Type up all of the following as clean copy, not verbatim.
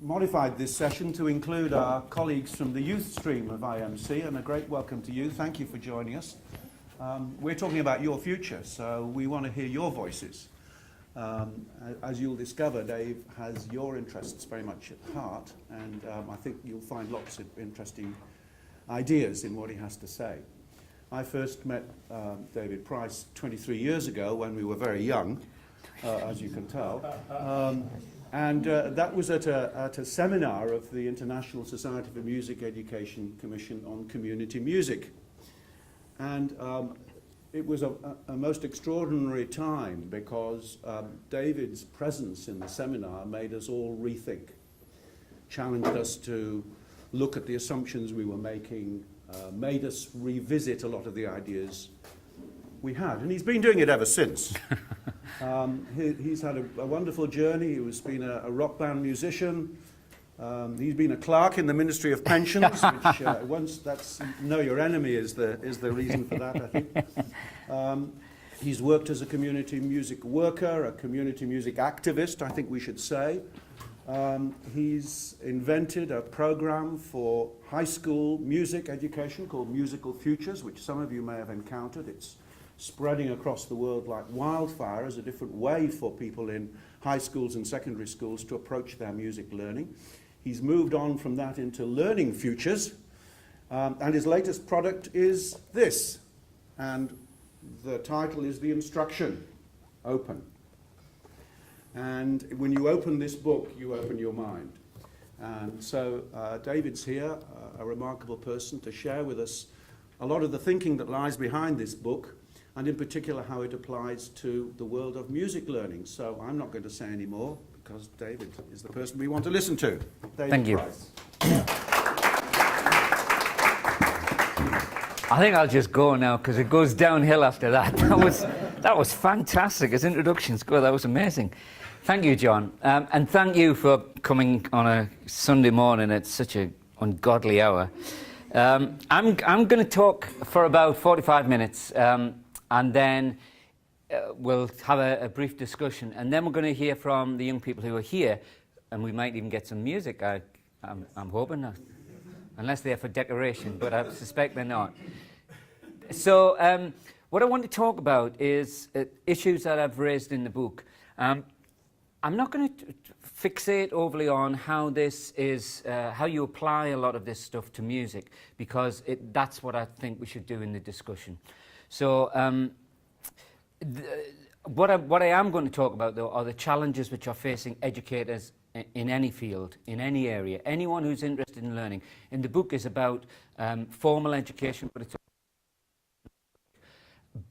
modified this session to include our colleagues from the youth stream of IMC, and a great welcome to you. Thank you for joining us. We're talking about your future, so we want to hear your voices. As you'll discover, Dave has your interests very much at heart, and I think you'll find lots of interesting ideas in what he has to say. I first met David Price 23 years ago when we were very young, as you can tell. And that was at a seminar of the International Society for Music Education Commission on Community Music. And it was a most extraordinary time because David's presence in the seminar made us all rethink, challenged us to look at the assumptions we were making, made us revisit a lot of the ideas we had. And he's been doing it ever since. He's had a wonderful journey. He's been a rock band musician. He's been a clerk in the Ministry of Pensions, which once that's know your enemy is the reason for that, I think. He's worked as a community music worker, a community music activist, I think we should say. He's invented a program for high school music education called Musical Futures, which some of you may have encountered. It's spreading across the world like wildfire as a different way for people in high schools and secondary schools to approach their music learning. He's moved on from that into Learning Futures, and his latest product is this, and the title is The Instruction, Open. And when you open this book, you open your mind. And so David's here, a remarkable person, to share with us a lot of the thinking that lies behind this book, and in particular how it applies to the world of music learning. So I'm not going to say any more, because David is the person we want to listen to. David Thank you. Price. I think I'll just go now, because it goes downhill after that. That was fantastic. His introduction's good. That was amazing. Thank you, John. And thank you for coming on a Sunday morning at such an ungodly hour. I'm going to talk for about 45 minutes. And then we'll have a brief discussion, and then we're going to hear from the young people who are here, and we might even get some music. I'm hoping not, unless they're for decoration, but I suspect they're not. So what I want to talk about is issues that I've raised in the book. I'm not going to fixate overly on how this is, how you apply a lot of this stuff to music, because that's what I think we should do in the discussion. So what I am going to talk about, though, are the challenges which are facing educators in any field, in any area, anyone who's interested in learning. And the book is about formal education,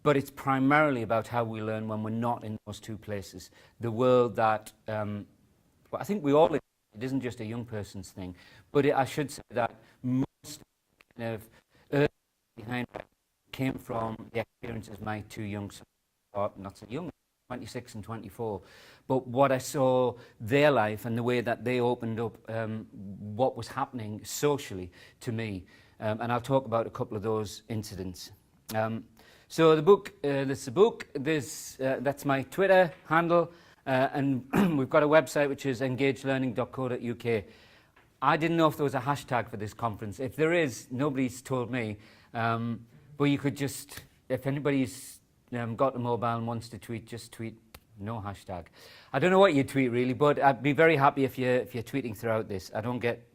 but it's primarily about how we learn when we're not in those two places. The world that, well, I think we all, it isn't just a young person's thing, but I should say that most kind of early behind came from the experiences of my two young sons, or not so young, 26 and 24, but what I saw their life and the way that they opened up what was happening socially to me. And I'll talk about a couple of those incidents. So the book, this is the book, that's my Twitter handle, and we've got a website which is engagelearning.co.uk. I didn't know if there was a hashtag for this conference. If there is, nobody's told me. But you could just, if anybody's got a mobile and wants to tweet, just tweet no hashtag. I don't know what you tweet really, but I'd be very happy if you're tweeting throughout this. I don't get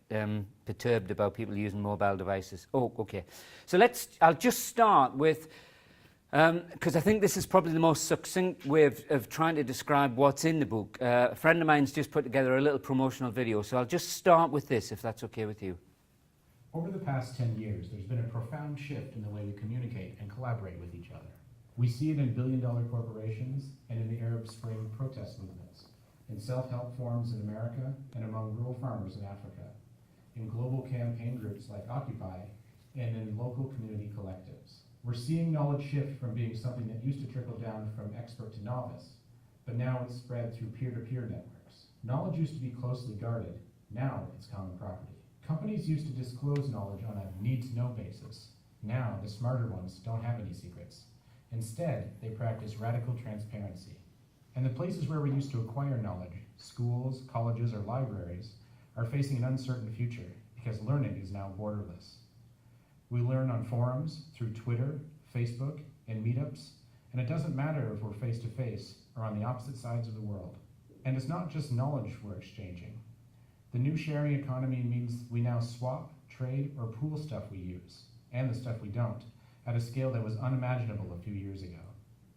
perturbed about people using mobile devices. Oh, okay. So I'll just start with, because I think this is probably the most succinct way of trying to describe what's in the book. A friend of mine's just put together a little promotional video, so I'll just start with this, if that's okay with you. Over the past 10 years, there's been a profound shift in the way we communicate and collaborate with each other. We see it in billion-dollar corporations and in the Arab Spring protest movements, in self-help forums in America and among rural farmers in Africa, in global campaign groups like Occupy, and in local community collectives. We're seeing knowledge shift from being something that used to trickle down from expert to novice, but now it's spread through peer-to-peer networks. Knowledge used to be closely guarded, now it's common property. Companies used to disclose knowledge on a need-to-know basis. Now, the smarter ones don't have any secrets. Instead, they practice radical transparency. And the places where we used to acquire knowledge, schools, colleges, or libraries, are facing an uncertain future because learning is now borderless. We learn on forums, through Twitter, Facebook, and meetups, and it doesn't matter if we're face-to-face or on the opposite sides of the world. And it's not just knowledge we're exchanging. The new sharing economy means we now swap, trade, or pool stuff we use, and the stuff we don't, at a scale that was unimaginable a few years ago.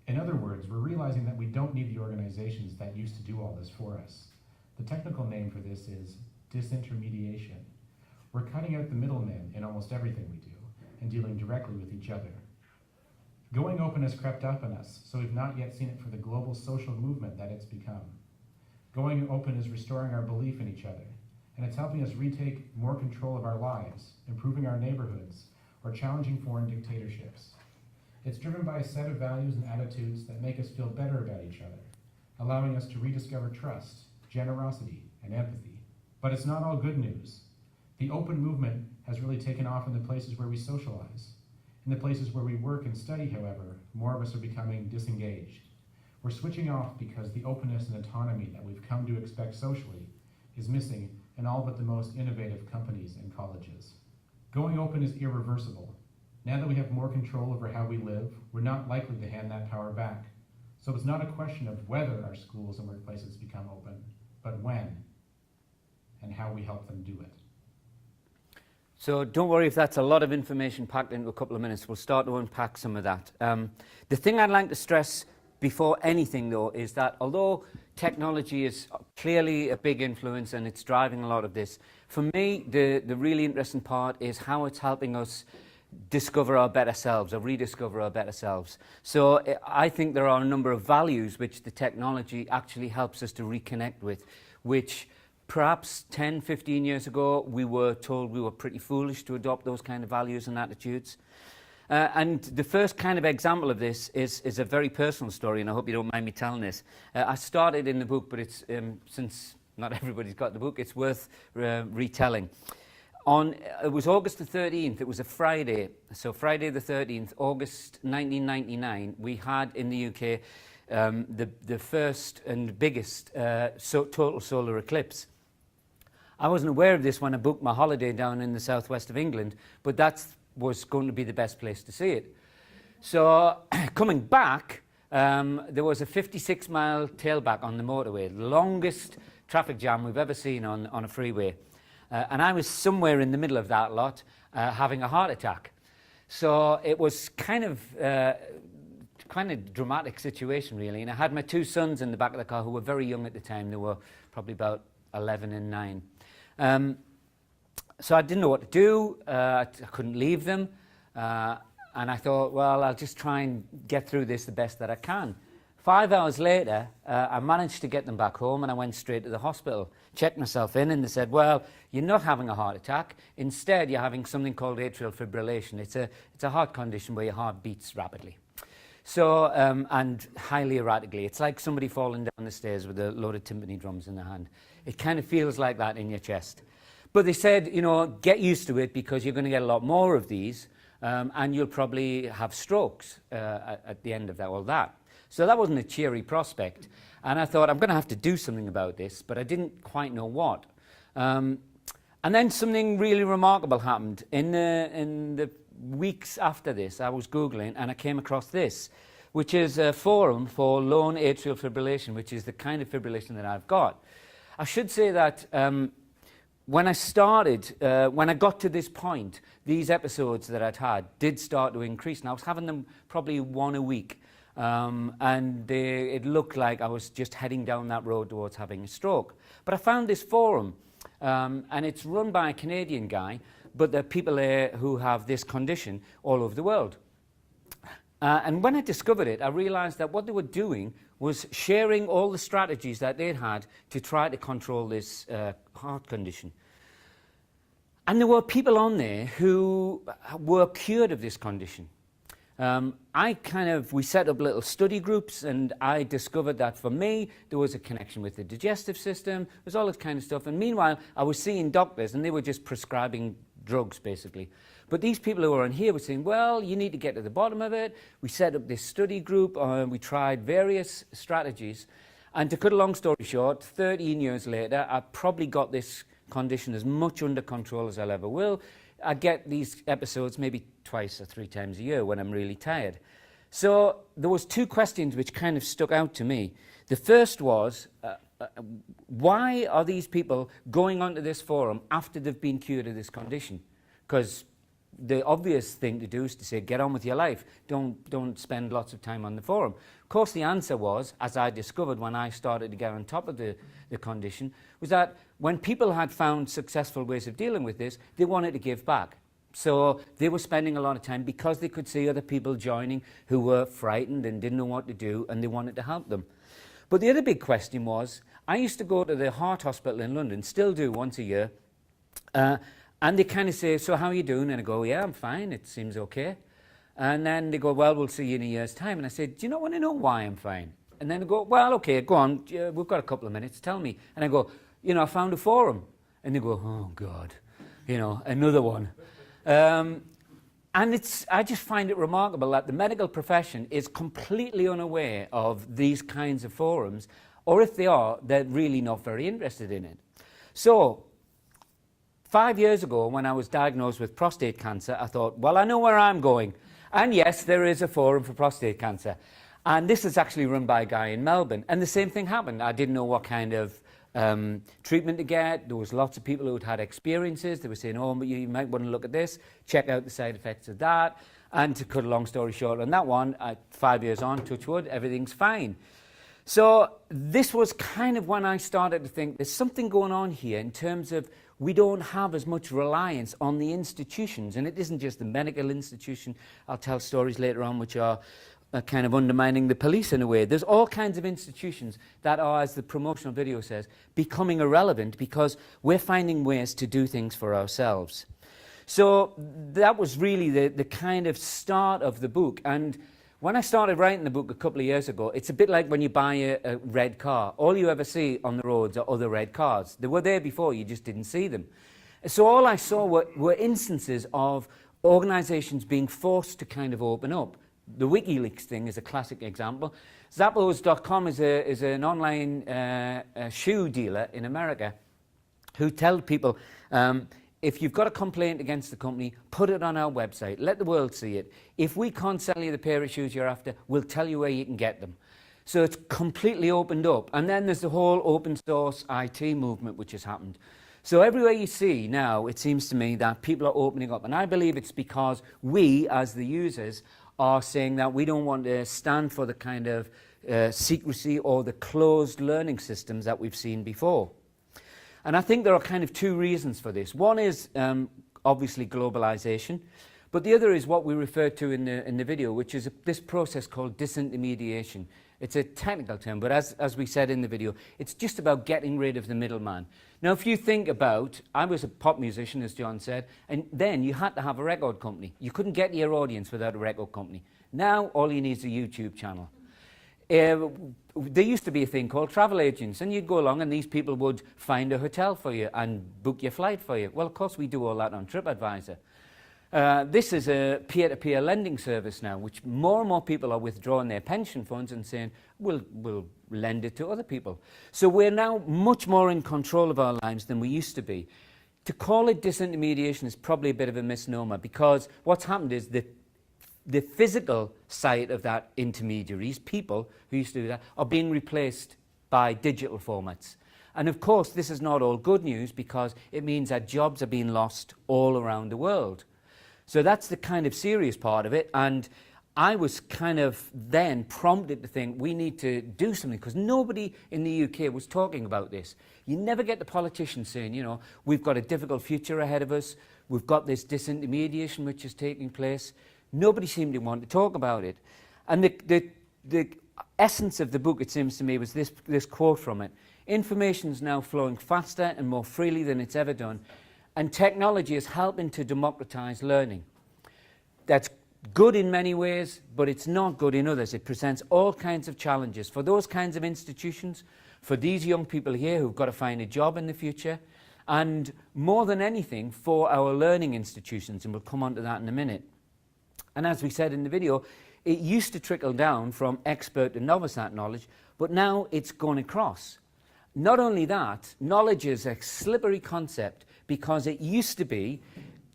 In other words, we're realizing that we don't need the organizations that used to do all this for us. The technical name for this is disintermediation. We're cutting out the middlemen in almost everything we do and dealing directly with each other. Going open has crept up on us, so we've not yet seen it for the global social movement that it's become. Going open is restoring our belief in each other, and it's helping us retake more control of our lives, improving our neighborhoods, or challenging foreign dictatorships. It's driven by a set of values and attitudes that make us feel better about each other, allowing us to rediscover trust, generosity, and empathy. But it's not all good news. The open movement has really taken off in the places where we socialize. In the places where we work and study, however, more of us are becoming disengaged. We're switching off because the openness and autonomy that we've come to expect socially is missing in all but the most innovative companies and colleges. Going open is irreversible. Now that we have more control over how we live, we're not likely to hand that power back. So it's not a question of whether our schools and workplaces become open, but when and how we help them do it. So don't worry if that's a lot of information packed into a couple of minutes. We'll start to unpack some of that. The thing I'd like to stress before anything, though, is that although technology is clearly a big influence and it's driving a lot of this, for me, the really interesting part is how it's helping us discover our better selves or rediscover our better selves. So I think there are a number of values which the technology actually helps us to reconnect with, which perhaps 10, 15 years ago we were told we were pretty foolish to adopt those kind of values and attitudes. And the first kind of example of this is a very personal story, and I hope you don't mind me telling this. I started in the book, but it's since not everybody's got the book, it's worth retelling. It was August the 13th, it was a Friday, so Friday the 13th, August 1999, we had in the UK the first and biggest total solar eclipse. I wasn't aware of this when I booked my holiday down in the southwest of England, but that was going to be the best place to see it. So coming back, there was a 56-mile tailback on the motorway, the longest traffic jam we've ever seen on a freeway. And I was somewhere in the middle of that lot having a heart attack. So it was kind of dramatic situation, really. And I had my two sons in the back of the car who were very young at the time. They were probably about 11 and 9. So I didn't know what to do. I couldn't leave them. And I thought, well, I'll just try and get through this the best that I can. 5 hours later, I managed to get them back home, and I went straight to the hospital. Checked myself in, and they said, well, you're not having a heart attack. Instead, you're having something called atrial fibrillation. It's a heart condition where your heart beats rapidly. So, and highly erratically. It's like somebody falling down the stairs with a load of timpani drums in their hand. It kind of feels like that in your chest. But they said, you know, get used to it because you're going to get a lot more of these, and you'll probably have strokes at the end of all that. So that wasn't a cheery prospect. And I thought, I'm going to have to do something about this, but I didn't quite know what. And then something really remarkable happened. In the weeks after this, I was Googling, and I came across this, which is a forum for lone atrial fibrillation, which is the kind of fibrillation that I've got. I should say that when I started, when I got to this point, these episodes that I'd had did start to increase, and I was having them probably one a week. And it looked like I was just heading down that road towards having a stroke. But I found this forum, and it's run by a Canadian guy, but there are people there who have this condition all over the world. And when I discovered it, I realized that what they were doing was sharing all the strategies that they'd had to try to control this heart condition. And there were people on there who were cured of this condition. We set up little study groups, and I discovered that for me, there was a connection with the digestive system, there's all this kind of stuff. And meanwhile, I was seeing doctors, and they were just prescribing drugs, basically. But these people who were on here were saying, well, you need to get to the bottom of it. We set up this study group, we tried various strategies. And to cut a long story short, 13 years later, I probably got this condition as much under control as I'll ever will. I get these episodes maybe twice or 3 times a year when I'm really tired. So there was 2 questions which kind of stuck out to me. The first was, why are these people going onto this forum after they've been cured of this condition? Because the obvious thing to do is to say, get on with your life. Don't spend lots of time on the forum. Of course, the answer was, as I discovered when I started to get on top of the condition, was that when people had found successful ways of dealing with this, they wanted to give back. So they were spending a lot of time because they could see other people joining who were frightened and didn't know what to do, and they wanted to help them. But the other big question was, I used to go to the heart hospital in London, still do once a year, and they kind of say, so how are you doing? And I go, yeah, I'm fine, it seems okay. And then they go, well, we'll see you in a year's time. And I said, do you not want to know why I'm fine? And then they go, well, okay, go on, we've got a couple of minutes, tell me. And I go, you know, I found a forum. And they go, oh, God, you know, another one. And I just find it remarkable that the medical profession is completely unaware of these kinds of forums, or if they are, they're really not very interested in it. So 5 years ago, when I was diagnosed with prostate cancer, I thought, well, I know where I'm going. And yes, there is a forum for prostate cancer. And this is actually run by a guy in Melbourne. And the same thing happened. I didn't know what kind of treatment to get. There was lots of people who had experiences. They were saying, oh, but you might want to look at this, check out the side effects of that. And to cut a long story short on that one, 5 years on, touch wood, everything's fine. So this was kind of when I started to think there's something going on here in terms of we don't have as much reliance on the institutions. And it isn't just the medical institution. I'll tell stories later on which are kind of undermining the police in a way. There's all kinds of institutions that are, as the promotional video says, becoming irrelevant because we're finding ways to do things for ourselves. So that was really the kind of start of the book. And when I started writing the book a couple of years ago, it's a bit like when you buy a red car. All you ever see on the roads are other red cars. They were there before, you just didn't see them. So all I saw were instances of organizations being forced to kind of open up. The WikiLeaks thing is a classic example. Zappos.com is an online shoe dealer in America who tell people, if you've got a complaint against the company, put it on our website. Let the world see it. If we can't sell you the pair of shoes you're after, we'll tell you where you can get them. So it's completely opened up. And then there's the whole open source IT movement which has happened. So everywhere you see now, it seems to me that people are opening up. And I believe it's because we, as the users, are saying that we don't want to stand for the kind of secrecy or the closed learning systems that we've seen before. And I think there are kind of 2 reasons for this. One is obviously globalization, but the other is what we referred to in the video, which is this process called disintermediation. It's a technical term, but as we said in the video, it's just about getting rid of the middleman. Now, if you think about, I was a pop musician, as John said, and then you had to have a record company. You couldn't get to your audience without a record company. Now, all you need is a YouTube channel. There used to be a thing called travel agents, and you'd go along and these people would find a hotel for you and book your flight for you. Well, of course, we do all that on TripAdvisor. This is a peer-to-peer lending service now, which more and more people are withdrawing their pension funds and saying, we'll lend it to other people. So we're now much more in control of our lives than we used to be. To call it disintermediation is probably a bit of a misnomer, because what's happened is that the physical side of that intermediaries, people who used to do that, are being replaced by digital formats. And of course, this is not all good news, because it means that jobs are being lost all around the world. So that's the kind of serious part of it. And I was kind of then prompted to think we need to do something, because nobody in the UK was talking about this. You never get the politicians saying, you know, we've got a difficult future ahead of us. We've got this disintermediation which is taking place. Nobody seemed to want to talk about it. And the essence of the book, it seems to me, was this quote from it. Information is now flowing faster and more freely than it's ever done. And technology is helping to democratize learning. That's good in many ways, but it's not good in others. It presents all kinds of challenges for those kinds of institutions, for these young people here who've got to find a job in the future, and more than anything, for our learning institutions, and we'll come on to that in a minute. And as we said in the video, it used to trickle down from expert to novice at knowledge, but now it's gone across. not only that, knowledge is a slippery concept because it used to be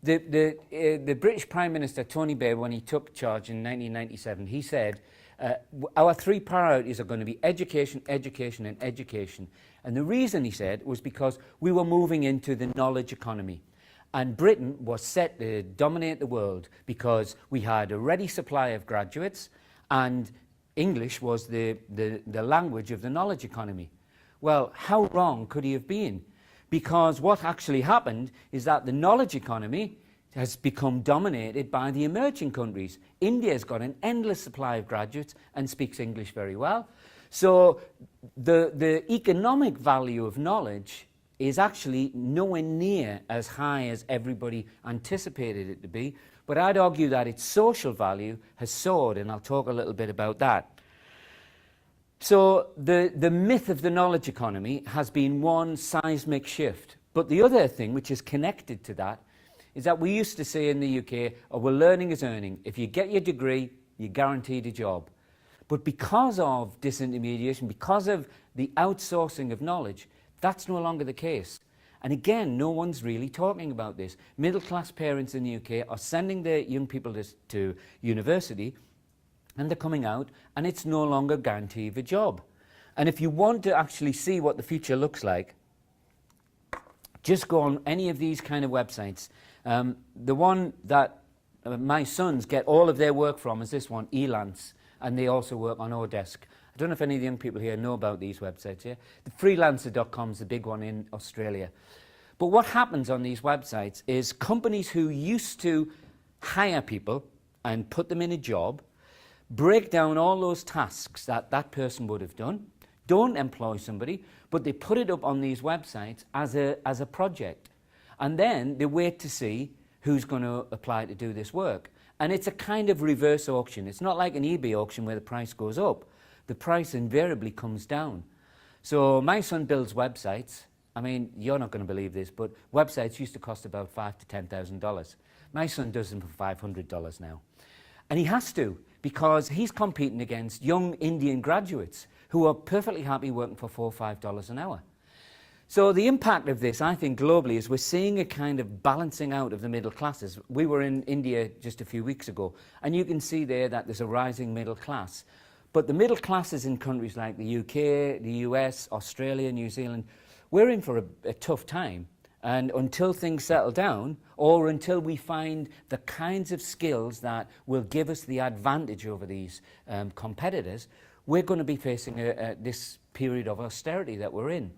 the British Prime Minister, Tony Blair, when he took charge in 1997, he said, our three priorities are going to be education, education, and education. And the reason, he said, was because we were moving into the knowledge economy. And Britain was set to dominate the world because we had a ready supply of graduates and English was the language of the knowledge economy. Well, how wrong could he have been? Because what actually happened is that the knowledge economy has become dominated by the emerging countries. India's got an endless supply of graduates and speaks English very well. So the economic value of knowledge is actually nowhere near as high as everybody anticipated it to be. But I'd argue that its social value has soared, and I'll talk a little bit about that. So the myth of the knowledge economy has been one seismic shift. But the other thing which is connected to that is that we used to say in the UK, oh, well, learning is earning. If you get your degree, you're guaranteed a job. But because of disintermediation, because of the outsourcing of knowledge, that's no longer the case. And again, no one's really talking about this. Middle-class parents in the UK are sending their young people to university, and they're coming out, and it's no longer guaranteed of a job. And if you want to actually see what the future looks like, just go on any of these kind of websites. The one that my sons get all of their work from is this one, Elance, and they also work on Odesk. I don't know if any of the young people here know about these websites. Yeah? The freelancer.com is the big one in Australia. But what happens on these websites is companies who used to hire people and put them in a job break down all those tasks that that person would have done, don't employ somebody, but they put it up on these websites as a project. And then they wait to see who's going to apply to do this work. And it's a kind of reverse auction. It's not like an eBay auction where the price goes up. The price invariably comes down. So my son builds websites. I mean, you're not going to believe this, but websites used to cost about $5,000 to $10,000. My son does them for $500 now. And he has to, because he's competing against young Indian graduates who are perfectly happy working for $4 or $5 an hour. So the impact of this, I think, globally, is we're seeing a kind of balancing out of the middle classes. We were in India just a few weeks ago, and you can see there that there's a rising middle class. But the middle classes in countries like the UK, the US, Australia, New Zealand, we're in for a tough time. And until things settle down, or until we find the kinds of skills that will give us the advantage over these competitors, we're going to be facing this period of austerity that we're in.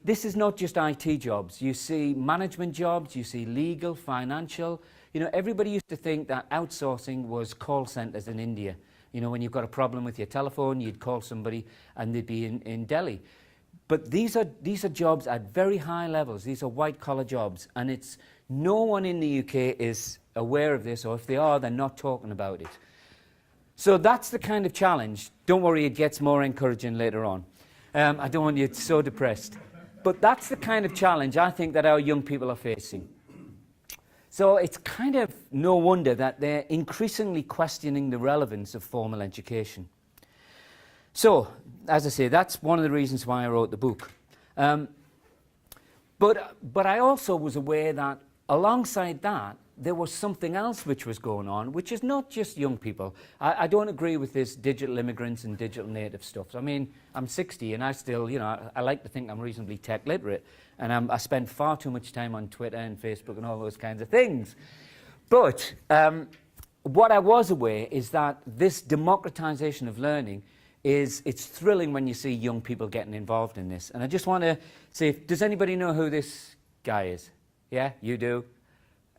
This is not just IT jobs. You see management jobs, you see legal, financial. You know, everybody used to think that outsourcing was call centers in India. You know, when you've got a problem with your telephone, you'd call somebody and they'd be in Delhi. But these are jobs at very high levels. These are white-collar jobs. And it's no one in the UK is aware of this, or if they are, they're not talking about it. So that's the kind of challenge. Don't worry, it gets more encouraging later on. I don't want you so depressed. But that's the kind of challenge I think that our young people are facing. So it's kind of no wonder that they're increasingly questioning the relevance of formal education. So, as I say, that's one of the reasons why I wrote the book. But I also was aware that alongside that, there was something else which was going on, which is not just young people. I don't agree with this digital immigrants and digital native stuff. I mean, I'm 60 and I still, you know, I like to think I'm reasonably tech literate, and I spend far too much time on Twitter and Facebook and all those kinds of things. But what I was aware is that this democratization of learning it's thrilling when you see young people getting involved in this. And I just want to say, does anybody know who this guy is? Yeah, you do?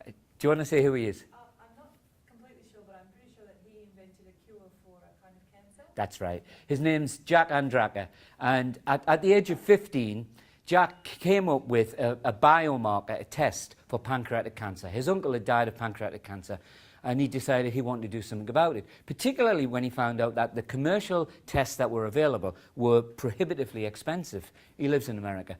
Do you want to say who he is? I'm not completely sure, but I'm pretty sure that he invented a cure for a kind of cancer. That's right. His name's Jack Andraka. And at the age of 15, Jack came up with a biomarker, a test for pancreatic cancer. His uncle had died of pancreatic cancer, and he decided he wanted to do something about it, particularly when he found out that the commercial tests that were available were prohibitively expensive. He lives in America.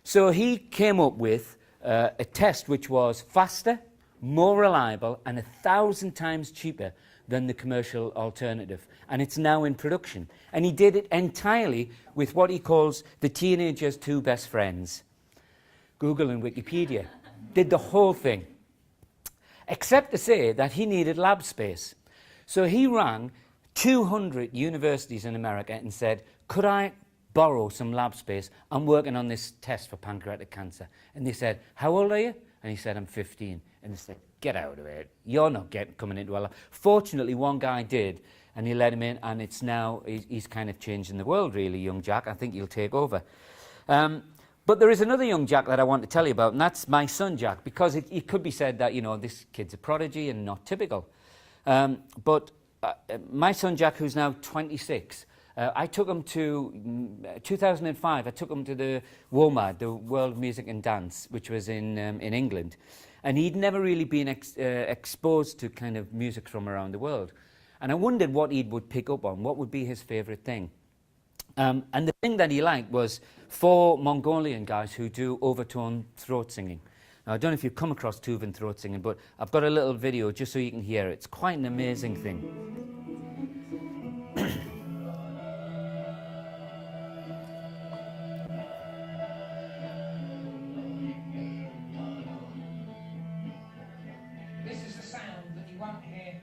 So he came up with a test which was faster, more reliable, and 1,000 times cheaper than the commercial alternative. And it's now in production. And he did it entirely with what he calls the teenager's two best friends. Google and Wikipedia. Did the whole thing. Except to say that he needed lab space. So he rang 200 universities in America and said, could I borrow some lab space? I'm working on this test for pancreatic cancer. And they said, how old are you? And he said, I'm 15. And they said, get out of it. You're not coming into our lab. Fortunately, one guy did, and he let him in, and it's now, he's kind of changing the world, really, young Jack. I think he'll take over. But there is another young Jack that I want to tell you about, and that's my son Jack, because it could be said that, you know, this kid's a prodigy and not typical. But my son Jack, who's now 26, I took him to 2005. I took him to the WOMAD, the World Music and Dance, which was in England, and he'd never really been exposed to kind of music from around the world. And I wondered what he would pick up on, what would be his favourite thing. And the thing that he liked was 4 Mongolian guys who do overtone throat singing. Now, I don't know if you've come across Tuvan throat singing, but I've got a little video just so you can hear it. It's quite an amazing thing.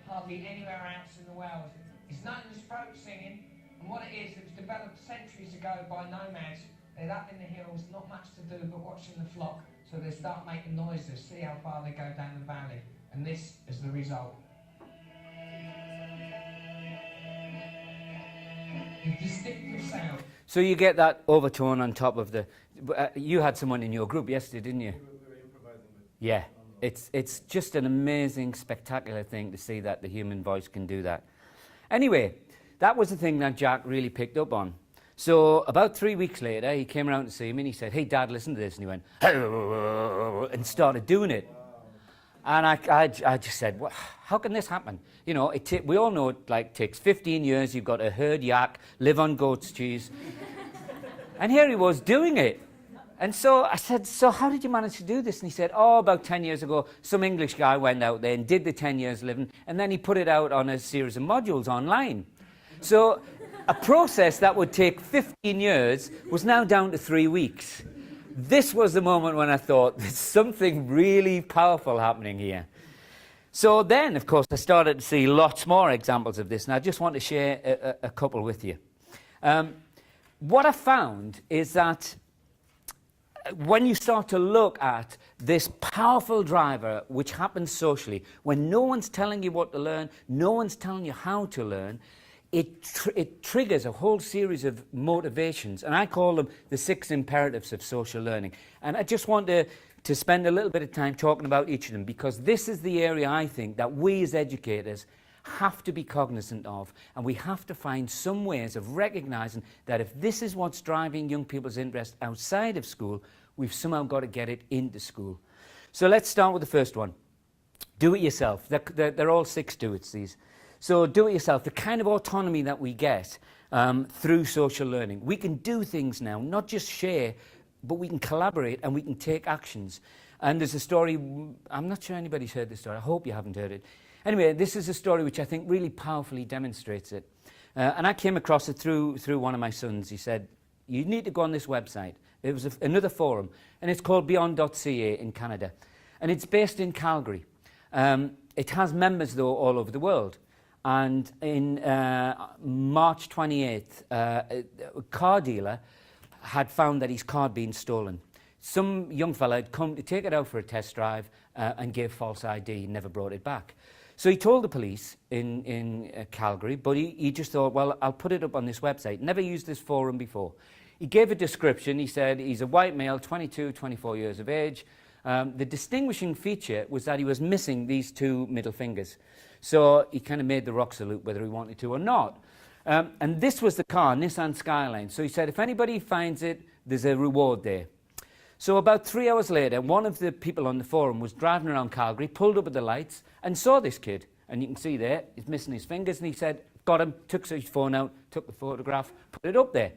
Hardly anywhere else in the world. It's known as throat singing, and what it is, it was developed centuries ago by nomads. They're up in the hills, not much to do but watching the flock, so they start making noises, see how far they go down the valley, and this is the result. The distinctive sound. So you get that overtone on top of the... you had someone in your group yesterday, didn't you? We were improvising with... Yeah. It's just an amazing, spectacular thing to see that the human voice can do that. Anyway, that was the thing that Jack really picked up on. So about 3 weeks later, he came around to see me and he said, hey, Dad, listen to this. And he went, and started doing it. And I just said, well, how can this happen? You know, we all know it takes 15 years. You've got to herd yak, live on goat's cheese. And here he was doing it. And so I said, so how did you manage to do this? And he said, oh, about 10 years ago, some English guy went out there and did the 10 years living, and then he put it out on a series of modules online. So a process that would take 15 years was now down to 3 weeks. This was the moment when I thought, there's something really powerful happening here. So then, of course, I started to see lots more examples of this, and I just want to share a couple with you. What I found is that when you start to look at this powerful driver which happens socially, when no one's telling you what to learn, no one's telling you how to learn, it triggers a whole series of motivations, and I call them the 6 imperatives of social learning. And I just want to spend a little bit of time talking about each of them, because this is the area I think that we as educators have to be cognizant of, and we have to find some ways of recognizing that if this is what's driving young people's interest outside of school, we've somehow got to get it into school. So let's start with the first one. Do it yourself. They're all 6 do-its, these. So do it yourself, the kind of autonomy that we get through social learning. We can do things now, not just share, but we can collaborate and we can take actions. And there's a story, I'm not sure anybody's heard this story, I hope you haven't heard it. Anyway, this is a story which I think really powerfully demonstrates it. And I came across it through one of my sons. He said, you need to go on this website. It was another forum, and it's called beyond.ca in Canada. And it's based in Calgary. It has members, though, all over the world. And in March 28th, a car dealer had found that his car had been stolen. Some young fella had come to take it out for a test drive and gave false ID, never brought it back. So he told the police in Calgary, but he just thought, well, I'll put it up on this website. Never used this forum before. He gave a description. He said he's a white male, 22, 24 years of age. The distinguishing feature was that he was missing these 2 middle fingers. So he kind of made the rock salute whether he wanted to or not. And this was the car, Nissan Skyline. So he said, if anybody finds it, there's a reward there. So about 3 hours later, one of the people on the forum was driving around Calgary, pulled up at the lights, and saw this kid. And you can see there, he's missing his fingers, and he said, got him, took his phone out, took the photograph, put it up there.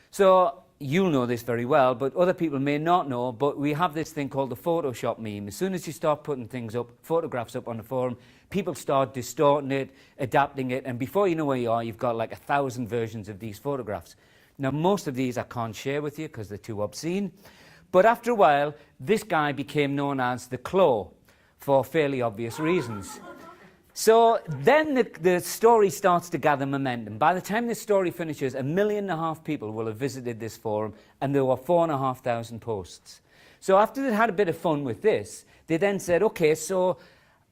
So you'll know this very well, but other people may not know, but we have this thing called the Photoshop meme. As soon as you start putting things up, photographs up on the forum, people start distorting it, adapting it, and before you know where you are, you've got like 1,000 versions of these photographs. Now, most of these I can't share with you because they're too obscene. But after a while, this guy became known as the Claw for fairly obvious reasons. So then the story starts to gather momentum. By the time this story finishes, 1.5 million people will have visited this forum, and there were 4,500 posts. So after they'd had a bit of fun with this, they then said, okay, so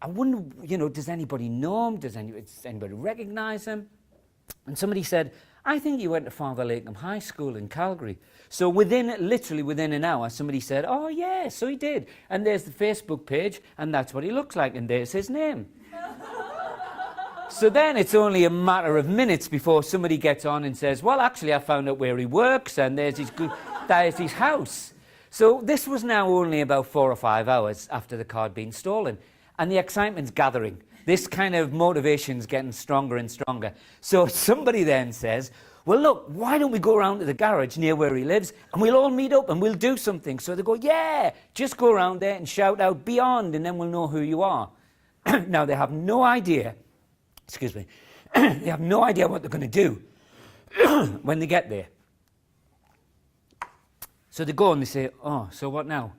I wonder, does anybody know him? Does anybody recognize him? And somebody said, I think he went to Father Lakeham High School in Calgary. So literally within an hour, somebody said, oh yeah, so he did. And there's the Facebook page, and that's what he looks like, and there's his name. So then it's only a matter of minutes before somebody gets on and says, well, actually, I found out where he works, and there's his house. So this was now only about 4 or 5 hours after the car had been stolen, and the excitement's gathering. This kind of motivation's getting stronger and stronger. So somebody then says, well, look, why don't we go around to the garage near where he lives, and we'll all meet up and we'll do something. So they go, yeah, just go around there and shout out beyond, and then we'll know who you are. Now, they have no idea, they have no idea what they're going to do when they get there. So they go and they say, oh, so what now?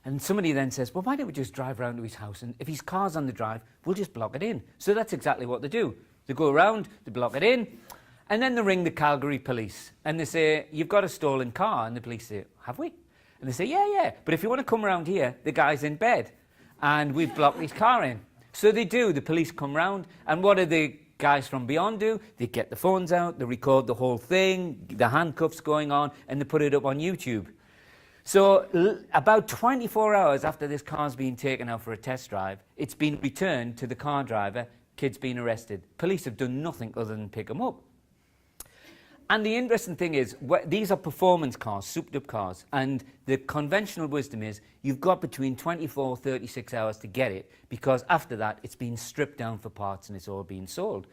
And somebody then says, well, why don't we just drive around to his house, and if his car's on the drive, we'll just block it in. So that's exactly what they do. They go around, they block it in, and then they ring the Calgary police, and they say, you've got a stolen car. And the police say, have we? And they say, yeah, but if you want to come around here, the guy's in bed, and we've blocked his car in. So they do. The police come round, and what do the guys from Beyond do? They get the phones out, they record the whole thing, the handcuffs going on, and they put it up on YouTube. So about 24 hours after this car's been taken out for a test drive, it's been returned to the car driver, kid's been arrested. Police have done nothing other than pick him up. And the interesting thing is, these are performance cars, souped-up cars, and the conventional wisdom is you've got between 24 36 hours to get it, because after that, it's been stripped down for parts and it's all been sold.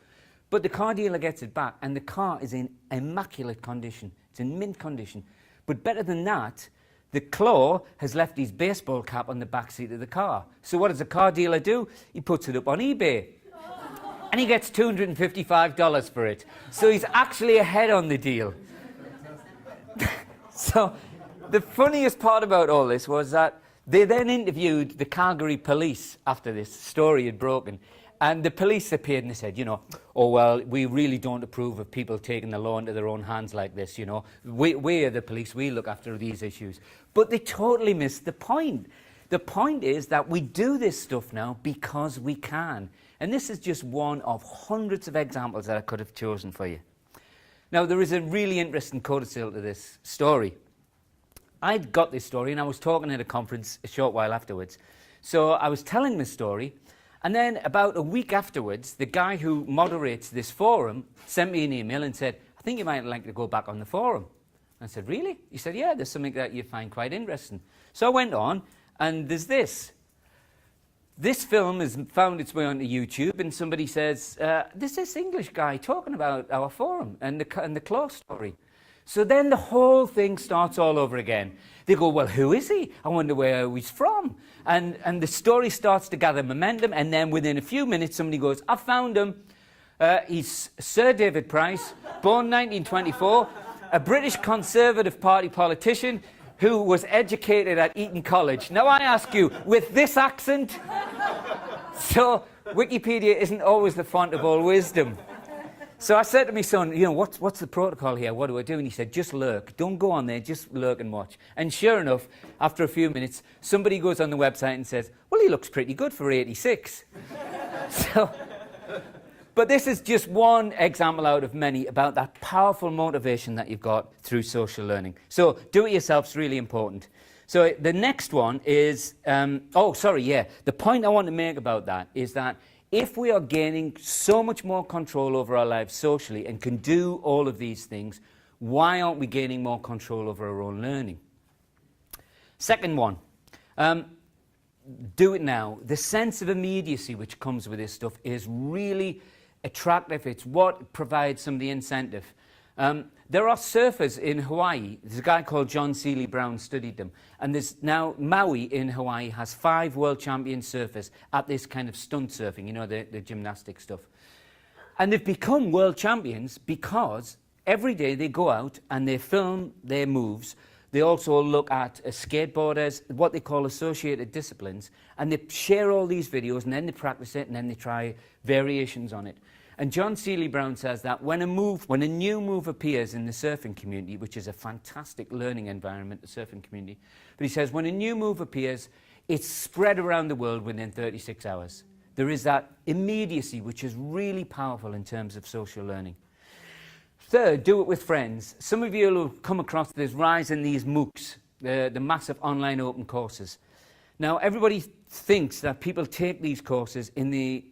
But the car dealer gets it back, and the car is in immaculate condition. It's in mint condition. But better than that, the Claw has left his baseball cap on the back seat of the car. So what does the car dealer do? He puts it up on eBay. And he gets $255 for it. So he's actually ahead on the deal. So the funniest part about all this was that they then interviewed the Calgary police after this story had broken. And the police appeared and they said, oh, well, we really don't approve of people taking the law into their own hands like this, We are the police, we look after these issues. But they totally missed the point. The point is that we do this stuff now because we can. And this is just one of hundreds of examples that I could have chosen for you. Now, there is a really interesting codicil to this story. I'd got this story and I was talking at a conference a short while afterwards. So I was telling this story, and then about a week afterwards, the guy who moderates this forum sent me an email and said, I think you might like to go back on the forum. I said, really? He said, yeah, there's something that you find quite interesting. So I went on, and there's this. This film has found its way onto YouTube, and somebody says, there's this English guy talking about our forum and the Claw story. So then the whole thing starts all over again. They go, well, who is he? I wonder where he's from. And the story starts to gather momentum, and then within a few minutes, somebody goes, I found him. He's Sir David Price, born 1924, a British Conservative Party politician who was educated at Eton College. Now I ask you, with this accent? So Wikipedia isn't always the font of all wisdom. So I said to my son, what's the protocol here? What do I do? And he said, just lurk. Don't go on there, just lurk and watch. And sure enough, after a few minutes, somebody goes on the website and says, well, he looks pretty good for 86. But this is just one example out of many about that powerful motivation that you've got through social learning. So do it yourself is really important. So the next one is, the point I want to make about that is that if we are gaining so much more control over our lives socially and can do all of these things, why aren't we gaining more control over our own learning? Second one, do it now. The sense of immediacy which comes with this stuff is really attractive. It's what provides some of the incentive. There are surfers in Hawaii. There's a guy called John Seeley Brown studied them. And there's now Maui in Hawaii has 5 world champion surfers at this kind of stunt surfing, you know, the gymnastic stuff. And they've become world champions because every day they go out and they film their moves. They also look at skateboarders, what they call associated disciplines, and they share all these videos, and then they practice it, and then they try variations on it. And John Seeley Brown says that when a new move appears in the surfing community, which is a fantastic learning environment, the surfing community, but he says when a new move appears, it's spread around the world within 36 hours. There is that immediacy, which is really powerful in terms of social learning. Third, do it with friends. Some of you will have come across this rise in these MOOCs, the massive online open courses. Now, everybody thinks that people take these courses in the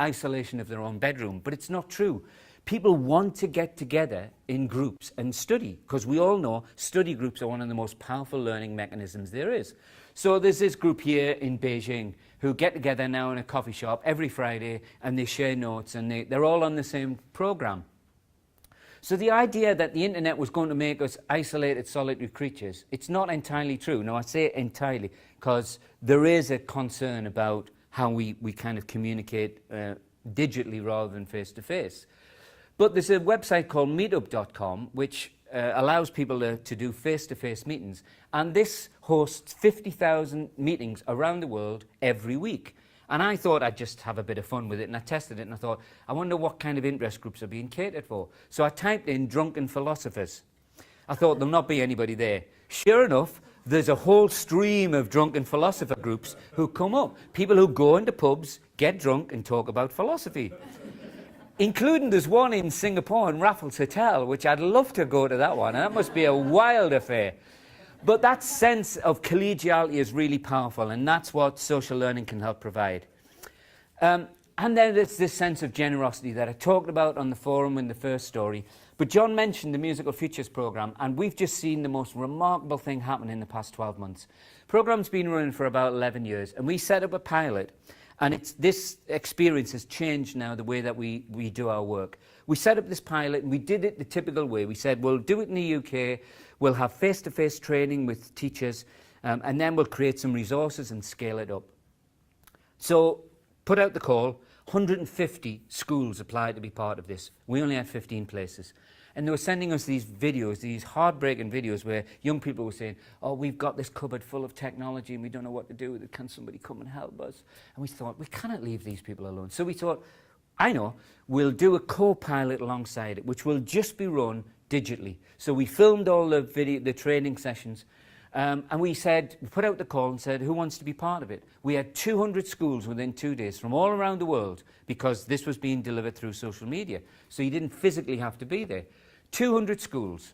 isolation of their own bedroom, but it's not true. People want to get together in groups and study, because we all know study groups are one of the most powerful learning mechanisms there is. So there's this group here in Beijing who get together now in a coffee shop every Friday, and they share notes, and they're all on the same program. So the idea that the internet was going to make us isolated, solitary creatures, it's not entirely true. Now, I say entirely because there is a concern about how we kind of communicate digitally rather than face-to-face. But there's a website called meetup.com which allows people to do face-to-face meetings. And this hosts 50,000 meetings around the world every week. And I thought I'd just have a bit of fun with it, and I tested it, and I thought, I wonder what kind of interest groups are being catered for. So I typed in drunken philosophers. I thought there'll not be anybody there. Sure enough, there's a whole stream of drunken philosopher groups who come up. People who go into pubs, get drunk, and talk about philosophy. Including there's one in Singapore in Raffles Hotel, which I'd love to go to that one. And that must be a wild affair. But that sense of collegiality is really powerful, and that's what social learning can help provide. And then there's this sense of generosity that I talked about on the forum in the first story. But John mentioned the Musical Futures programme, and we've just seen the most remarkable thing happen in the past 12 months. The programme's been running for about 11 years, and we set up a pilot, and this experience has changed now the way that we do our work. We set up this pilot, and we did it the typical way. We said, we'll do it in the UK, we'll have face-to-face training with teachers, and then we'll create some resources and scale it up. So, put out the call. 150 schools applied to be part of this. We only had 15 places. And they were sending us these videos, these heartbreaking videos where young people were saying, oh, we've got this cupboard full of technology and we don't know what to do with it. Can somebody come and help us? And we thought, we cannot leave these people alone. So we thought, I know, we'll do a co-pilot alongside it, which will just be run digitally. So we filmed all the training sessions. And we put out the call and said, who wants to be part of it? We had 200 schools within 2 days from all around the world, because this was being delivered through social media. So you didn't physically have to be there. 200 schools.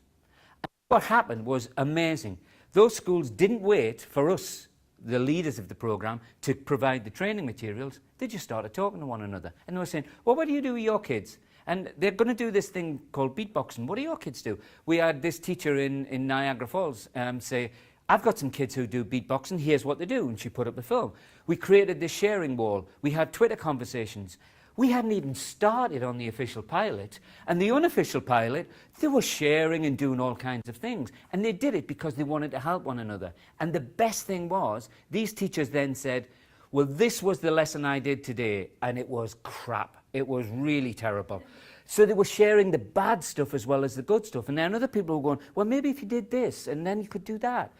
And what happened was amazing. Those schools didn't wait for us, the leaders of the program, to provide the training materials. They just started talking to one another. And they were saying, well, what do you do with your kids? And they're going to do this thing called beatboxing. What do your kids do? We had this teacher in Niagara Falls say, I've got some kids who do beatboxing, here's what they do, and she put up the film. We created this sharing wall. We had Twitter conversations. We hadn't even started on the official pilot, and the unofficial pilot, they were sharing and doing all kinds of things. And they did it because they wanted to help one another. And the best thing was, these teachers then said, well, this was the lesson I did today, and it was crap. It was really terrible. So they were sharing the bad stuff as well as the good stuff. And then other people were going, well, maybe if you did this, and then you could do that.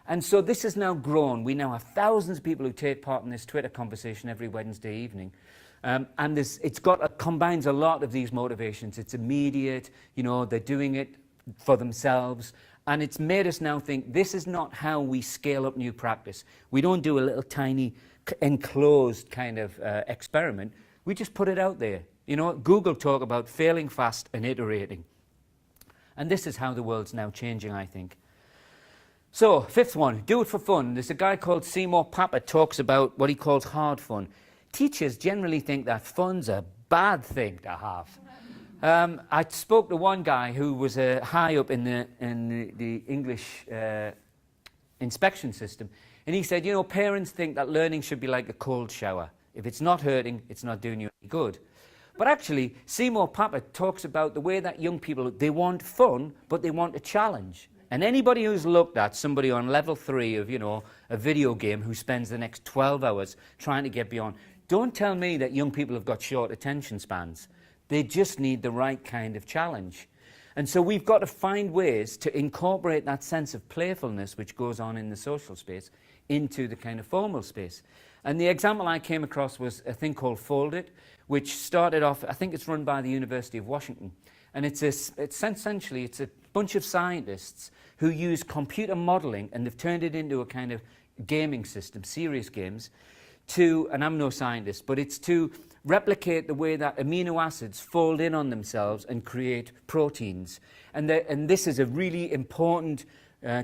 And so this has now grown. We now have thousands of people who take part in this Twitter conversation every Wednesday evening. And it combines a lot of these motivations. It's immediate, you know, they're doing it for themselves. And it's made us now think this is not how we scale up new practice. We don't do a little tiny enclosed kind of experiment. We just put it out there. You know, Google talk about failing fast and iterating. And this is how the world's now changing, I think. So, fifth one, do it for fun. There's a guy called Seymour Papert talks about what he calls hard fun. Teachers generally think that fun's a bad thing to have. I spoke to one guy who was high up in the English inspection system, and he said, you know, parents think that learning should be like a cold shower. If it's not hurting, it's not doing you any good. But actually, Seymour Papert talks about the way that young people, they want fun, but they want a challenge. And anybody who's looked at somebody on level 3 of, a video game who spends the next 12 hours trying to get beyond, don't tell me that young people have got short attention spans. They just need the right kind of challenge. And so we've got to find ways to incorporate that sense of playfulness which goes on in the social space into the kind of formal space. And the example I came across was a thing called Fold It, which started off, I think it's run by the University of Washington. And it's essentially a bunch of scientists who use computer modeling, and they've turned it into a kind of gaming system, serious games, and I'm no scientist, but it's to replicate the way that amino acids fold in on themselves and create proteins. And this is a really important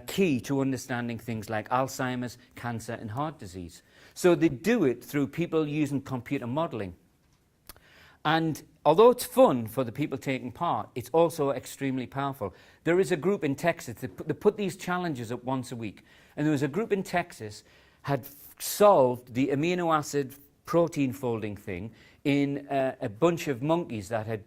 key to understanding things like Alzheimer's, cancer, and heart disease. So they do it through people using computer modeling. And although it's fun for the people taking part, it's also extremely powerful. There is a group in Texas that put these challenges up once a week. And there was a group in Texas had solved the amino acid protein folding thing in a bunch of monkeys that had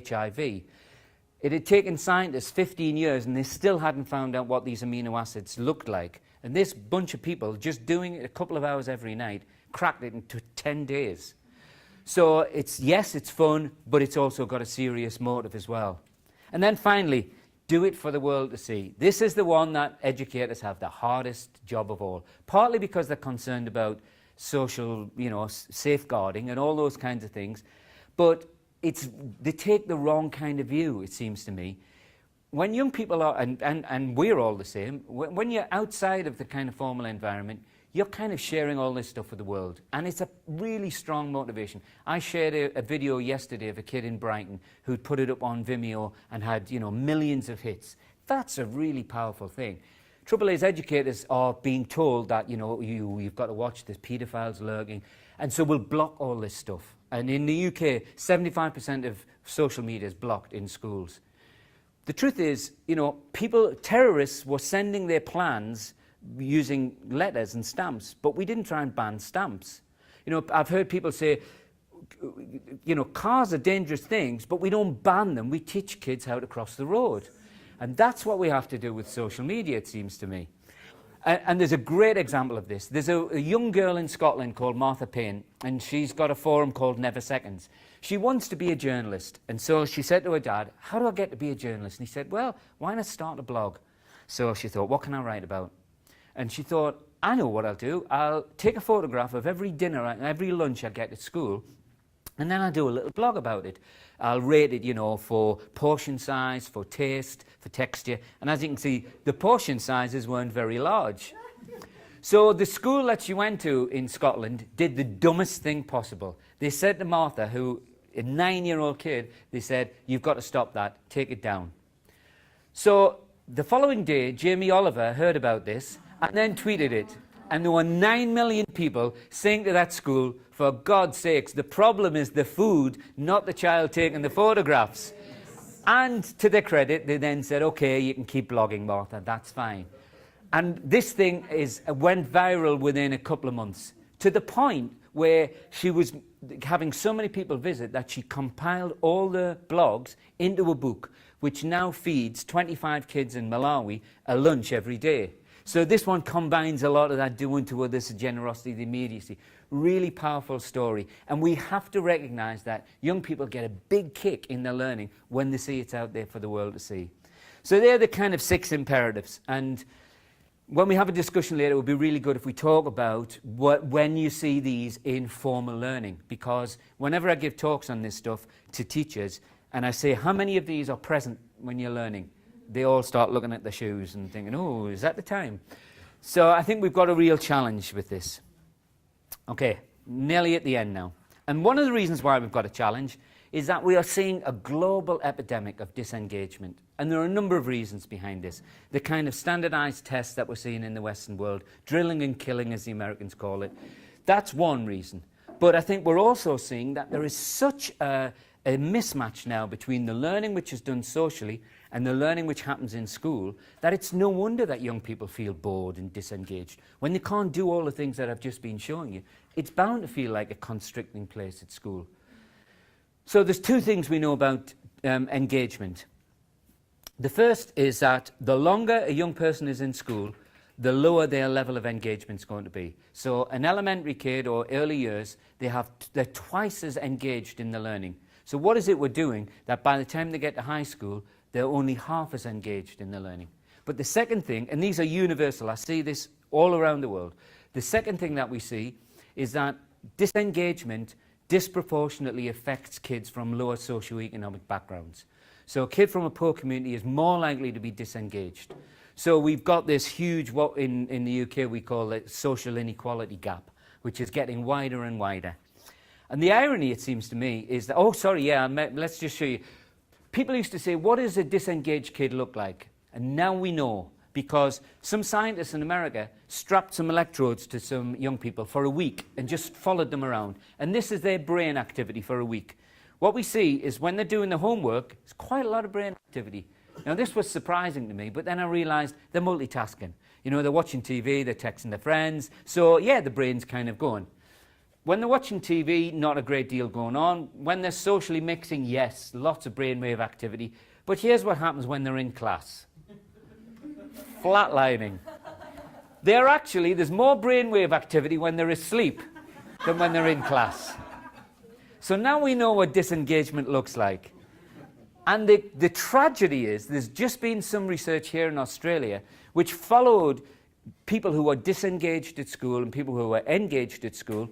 HIV. It had taken scientists 15 years, and they still hadn't found out what these amino acids looked like. And this bunch of people, just doing it a couple of hours every night, cracked it into 10 days. So it's fun, but it's also got a serious motive as well. And then finally, do it for the world to see. This is the one that educators have the hardest job of all, partly because they're concerned about social, safeguarding and all those kinds of things. But they take the wrong kind of view, it seems to me. When young people are, and we're all the same, when you're outside of the kind of formal environment, you're kind of sharing all this stuff with the world. And it's a really strong motivation. I shared a video yesterday of a kid in Brighton who'd put it up on Vimeo and had, millions of hits. That's a really powerful thing. Trouble is, educators are being told that, you've got to watch this, paedophiles lurking. And so we'll block all this stuff. And in the UK, 75% of social media is blocked in schools. The truth is, terrorists were sending their plans using letters and stamps, but we didn't try and ban stamps. I've heard people say, cars are dangerous things, but we don't ban them. We teach kids how to cross the road. And that's what we have to do with social media, it seems to me. And there's a great example of this. There's a young girl in Scotland called Martha Payne, and she's got a forum called Never Seconds. She wants to be a journalist, and so she said to her dad, how do I get to be a journalist? And he said, well, why not start a blog? So she thought, what can I write about? And she thought, I know what I'll do. I'll take a photograph of every dinner and every lunch I get at school, and then I'll do a little blog about it. I'll rate it, for portion size, for taste, for texture. And as you can see, the portion sizes weren't very large. So the school that she went to in Scotland did the dumbest thing possible. They said to Martha, who a 9-year-old kid, they said, you've got to stop that, take it down. So the following day, Jamie Oliver heard about this and then tweeted it. And there were 9 million people saying to that school, for God's sakes, the problem is the food, not the child taking the photographs. And to their credit, they then said, okay, you can keep blogging, Martha, that's fine. And this thing went viral within a couple of months, to the point where she was having so many people visit that she compiled all the blogs into a book, which now feeds 25 kids in Malawi a lunch every day. So this one combines a lot of that doing to others, the generosity, the immediacy. Really powerful story. And we have to recognize that young people get a big kick in their learning when they see it's out there for the world to see. So they're the kind of 6 imperatives. And when we have a discussion later, it would be really good if we talk about when you see these in formal learning. Because whenever I give talks on this stuff to teachers, and I say, how many of these are present when you're learning? They all start looking at their shoes and thinking, oh, is that the time? So I think we've got a real challenge with this. Okay, nearly at the end now. And one of the reasons why we've got a challenge is that we are seeing a global epidemic of disengagement. And there are a number of reasons behind this. The kind of standardized tests that we're seeing in the Western world, drilling and killing, as the Americans call it, that's one reason. But I think we're also seeing that there is such a mismatch now between the learning which is done socially and the learning which happens in school, that it's no wonder that young people feel bored and disengaged. When they can't do all the things that I've just been showing you, it's bound to feel like a constricting place at school. So there's two things we know about engagement. The first is that the longer a young person is in school, the lower their level of engagement is going to be. So an elementary kid or early years, they're twice as engaged in the learning. So what is it we're doing that by the time they get to high school, they're only half as engaged in the learning? But the second thing, and these are universal, I see this all around the world. The second thing that we see is that disengagement disproportionately affects kids from lower socioeconomic backgrounds. So a kid from a poor community is more likely to be disengaged. So we've got this huge, what in the UK we call it social inequality gap, which is getting wider and wider. And the irony, it seems to me, is that, let's just show you. People used to say, what does a disengaged kid look like? And now we know, because some scientists in America strapped some electrodes to some young people for a week and just followed them around. And this is their brain activity for a week. What we see is when they're doing the homework, there's quite a lot of brain activity. Now, this was surprising to me, but then I realized they're multitasking. You know, they're watching TV, they're texting their friends. So, yeah, the brain's kind of going. When they're watching TV, not a great deal going on. When they're socially mixing, yes, lots of brainwave activity. But here's what happens when they're in class. Flatlining. There's more brainwave activity when they're asleep than when they're in class. So now we know what disengagement looks like. And the tragedy is, there's just been some research here in Australia which followed people who were disengaged at school and people who were engaged at school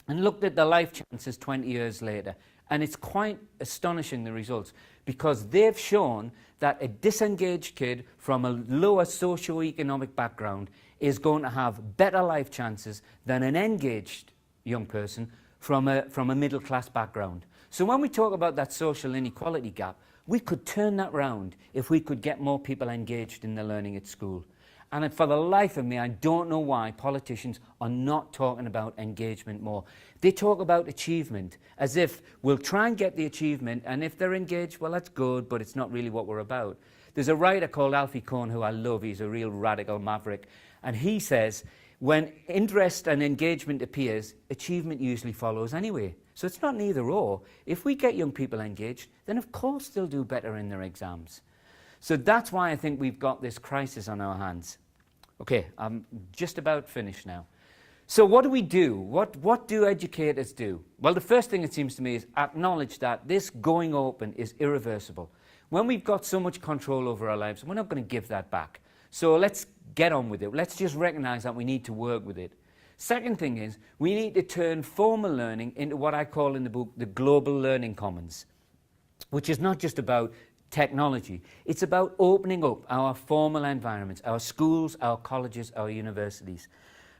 and looked at their life chances 20 years later. And it's quite astonishing, the results, because they've shown that a disengaged kid from a lower socioeconomic background is going to have better life chances than an engaged young person from a middle-class background. So when we talk about that social inequality gap, we could turn that round if we could get more people engaged in the learning at school. And for the life of me, I don't know why politicians are not talking about engagement more. They talk about achievement, as if we'll try and get the achievement, and if they're engaged, well, that's good, but it's not really what we're about. There's a writer called Alfie Kohn who I love. He's a real radical maverick. And he says, when interest and engagement appears, achievement usually follows anyway. So it's not an either or. If we get young people engaged, then of course they'll do better in their exams. So that's why I think we've got this crisis on our hands. Okay, I'm just about finished now. So what do we do? What do educators do? Well, the first thing it seems to me is acknowledge that this going open is irreversible. When we've got so much control over our lives, we're not going to give that back. So let's get on with it. Let's just recognize that we need to work with it. Second thing is, we need to turn formal learning into what I call in the book the global learning commons, which is not just about technology. It's about opening up our formal environments, our schools, our colleges, our universities.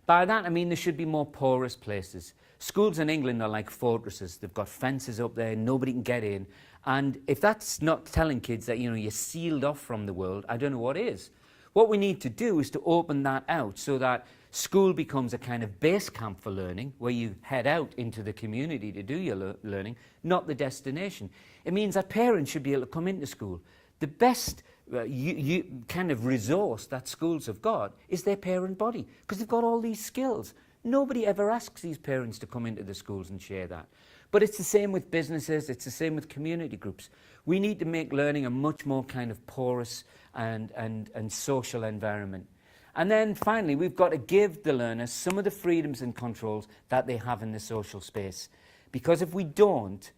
By that, I mean there should be more porous places. Schools in England are like fortresses. They've got fences up there, nobody can get in. And if that's not telling kids that, you know, you're sealed off from the world, I don't know what is. What we need to do is to open that out so that school becomes a kind of base camp for learning, where you head out into the community to do your learning, not the destination. It means that parents should be able to come into school. The best kind of resource that schools have got is their parent body, because they've got all these skills. Nobody ever asks these parents to come into the schools and share that. But it's the same with businesses, it's the same with community groups. We need to make learning a much more kind of porous and social environment. And then finally, we've got to give the learners some of the freedoms and controls that they have in the social space. Because if we don't,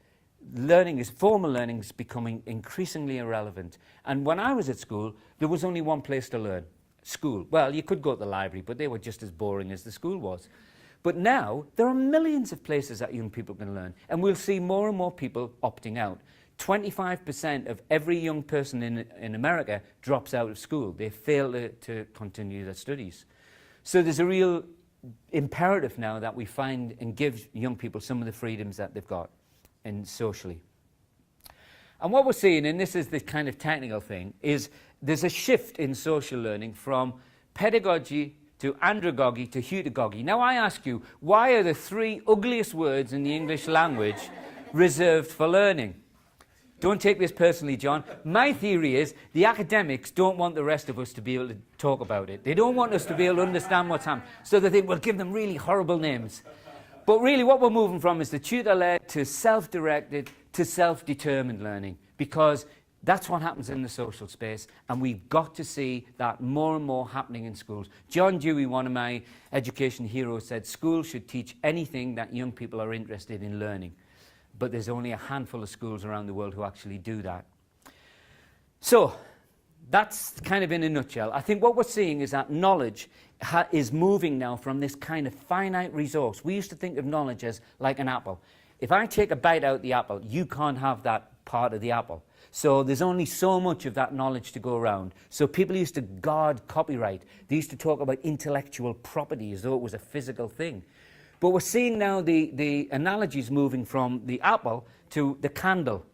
formal learning is becoming increasingly irrelevant. And when I was at school, there was only one place to learn, school. Well, you could go to the library, but they were just as boring as the school was. But now, there are millions of places that young people can learn. And we'll see more and more people opting out. 25% of every young person in America drops out of school. They fail to continue their studies. So there's a real imperative now that we find and give young people some of the freedoms that they've got socially. And what we're seeing, and this is the kind of technical thing, is there's a shift in social learning from pedagogy to andragogy to heutagogy. Now I ask you, why are the three ugliest words in the English language reserved for learning? Don't take this personally, John. My theory is the academics don't want the rest of us to be able to talk about it. They don't want us to be able to understand what's happening. So they think we'll give them really horrible names. But really what we're moving from is the tutor-led to self-directed to self-determined learning, because that's what happens in the social space, and we've got to see that more and more happening in schools. John Dewey, one of my education heroes, said schools should teach anything that young people are interested in learning. But there's only a handful of schools around the world who actually do that. So that's kind of in a nutshell. I think what we're seeing is that knowledge is moving now from this kind of finite resource. We used to think of knowledge as like an apple. If I take a bite out of the apple, you can't have that part of the apple. So there's only so much of that knowledge to go around. So people used to guard copyright. They used to talk about intellectual property as though it was a physical thing. But we're seeing now the analogies moving from the apple to the candle,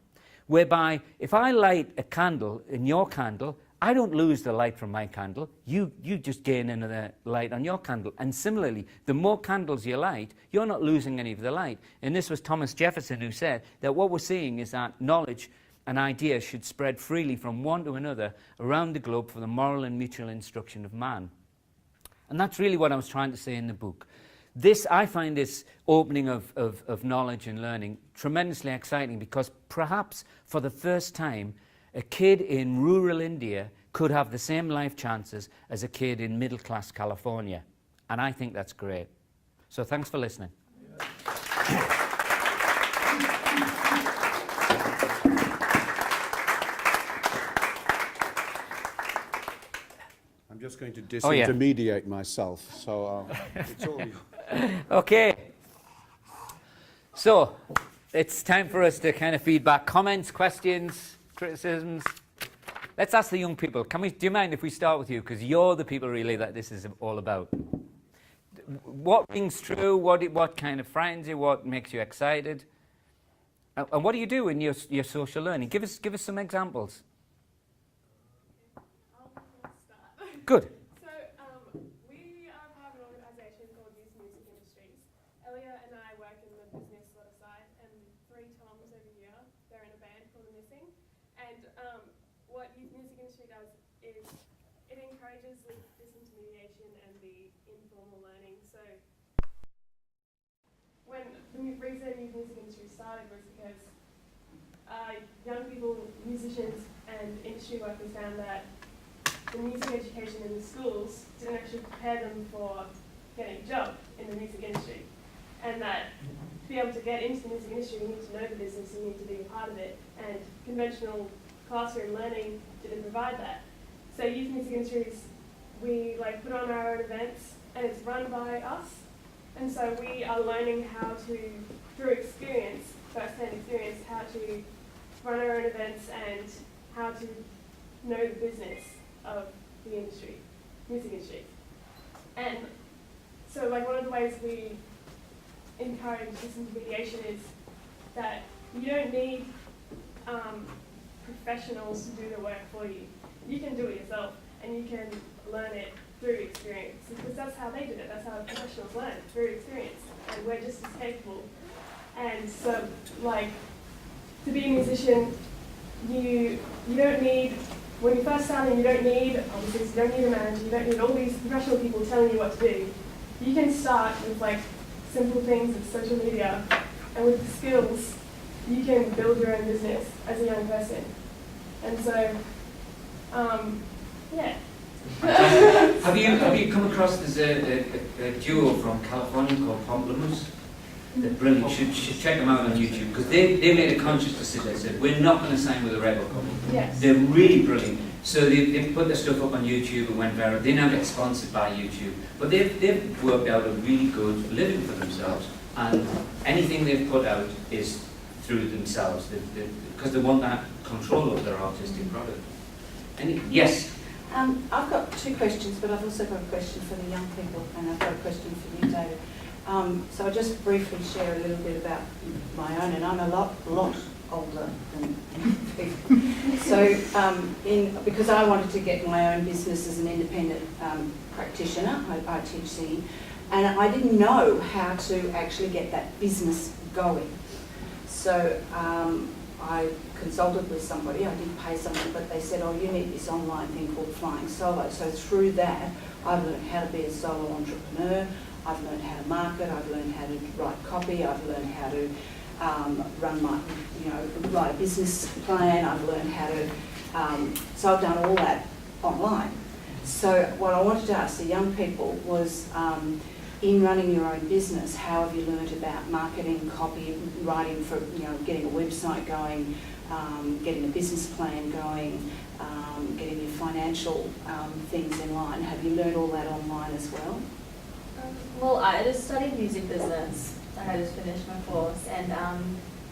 whereby if I light a candle in your candle, I don't lose the light from my candle. You just gain another light on your candle. And similarly, the more candles you light, you're not losing any of the light. And this was Thomas Jefferson who said that what we're seeing is that knowledge and ideas should spread freely from one to another around the globe for the moral and mutual instruction of man. And that's really what I was trying to say in the book. I find this opening of knowledge and learning tremendously exciting, because perhaps for the first time, a kid in rural India could have the same life chances as a kid in middle-class California. And I think that's great. So thanks for listening. I'm just going to disintermediate myself, so it's all you. Okay. So it's time for us to kind of feedback, comments, questions, criticisms. Let's ask the young people. Do you mind if we start with you? Because you're the people really that this is all about. What rings true? What kind of frightens you? What makes you excited? And what do you do in your social learning? Give us some examples. I'll start. Good. So we are part of an organisation called Youth Music Industries. Elliot and I work in the business sort of side, and 3 Toms every year, they're in a band called The Missing. And what Youth Music Industry does is it encourages the disintermediation and the informal learning. So when the reason Youth Music Industry started was because young people, musicians and industry workers found that the music education in the schools didn't actually prepare them for getting a job in the music industry. And that to be able to get into the music industry, you need to know the business, you need to be a part of it. And conventional classroom learning didn't provide that. So Youth Music Industries, we put on our own events, and it's run by us. And so we are learning how to, through experience, first-hand experience, how to run our own events and how to know the business of the industry, music industry. And so one of the ways we encourage disintermediation is that you don't need professionals to do the work for you. You can do it yourself, and you can learn it through experience, because that's how they did it. That's how professionals learn, through experience, and we're just as capable. And so, to be a musician, you don't need, when you're first starting, you don't need, obviously, you don't need a manager, you don't need all these professional people telling you what to do. You can start with simple things with social media, and with the skills, you can build your own business as a young person. And so, yeah. Have you come across, there's a duo from California called Pomplamoose? They're brilliant. You should check them out on YouTube, because they made a conscious decision. They said, we're not going to sign with a rebel company. Yes. They're really brilliant. So they put their stuff up on YouTube and went viral. They now get sponsored by YouTube. But they've worked out a really good living for themselves, and anything they've put out is through themselves, because they want that control of their artistic product. Yes? I've got 2 questions, but I've also got a question for the young people, and I've got a question for you, David. So I'll just briefly share a little bit about my own, and I'm a lot older than people. So because I wanted to get my own business as an independent practitioner, I teach singing, and I didn't know how to actually get that business going. So I consulted with somebody, I did pay someone, but they said, oh, you need this online thing called Flying Solo. So through that, I've learned how to be a solo entrepreneur, I've learned how to market, I've learned how to write copy, I've learned how to run my, write a business plan. I've learned how to, so I've done all that online. So what I wanted to ask the young people was, in running your own business, how have you learned about marketing, copy, writing for, getting a website going, getting a business plan going, getting your financial things in line? Have you learned all that online as well? Well, I just studied music business. I just finished my course, and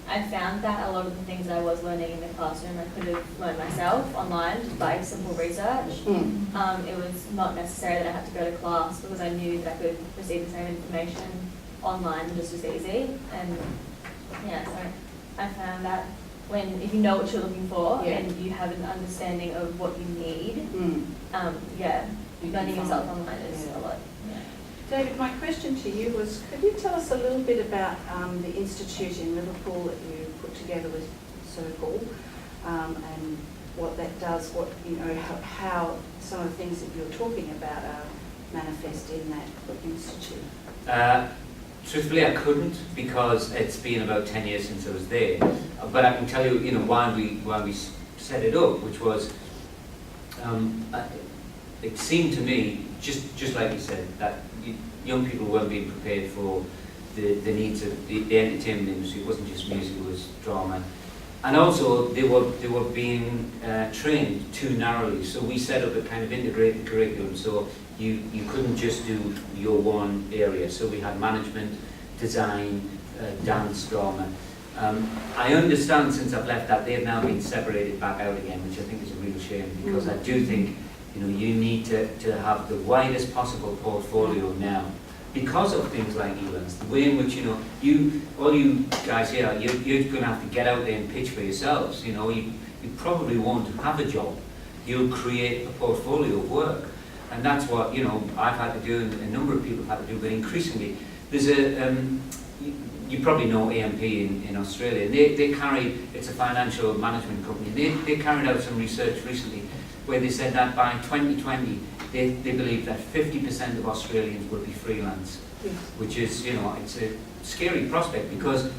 I found that a lot of the things I was learning in the classroom I could have learned myself online just by simple research. It was not necessary that I had to go to class because I knew that I could receive the same information online just as easy. And yeah, so I found that if you know what you're looking for and you have an understanding of what you need, learning yourself online is a lot. David, my question to you was, could you tell us a little bit about the institute in Liverpool that you put together with Circle, and what that does, how some of the things that you're talking about are manifest in that institute? Truthfully, I couldn't, because it's been about 10 years since I was there. But I can tell you, why we set it up, which was, it seemed to me, just like you said, that young people weren't being prepared for the needs of the entertainment industry. It wasn't just music, it was drama. And also, they were being trained too narrowly. So we set up a kind of integrated curriculum. So you couldn't just do your one area. So we had management, design, dance, drama. I understand since I've left that they've now been separated back out again, which I think is a real shame, because I do think you need to have the widest possible portfolio now, because of things like e-learns, the way in which all you guys here, you're going to have to get out there and pitch for yourselves. You probably won't have a job. You'll create a portfolio of work, and that's what I've had to do, and a number of people have had to do. But increasingly, there's you probably know AMP in Australia. They carry, it's a financial management company. They carried out some research recently where they said that by 2020 they believe that 50% of Australians will be freelance, which is, it's a scary prospect, because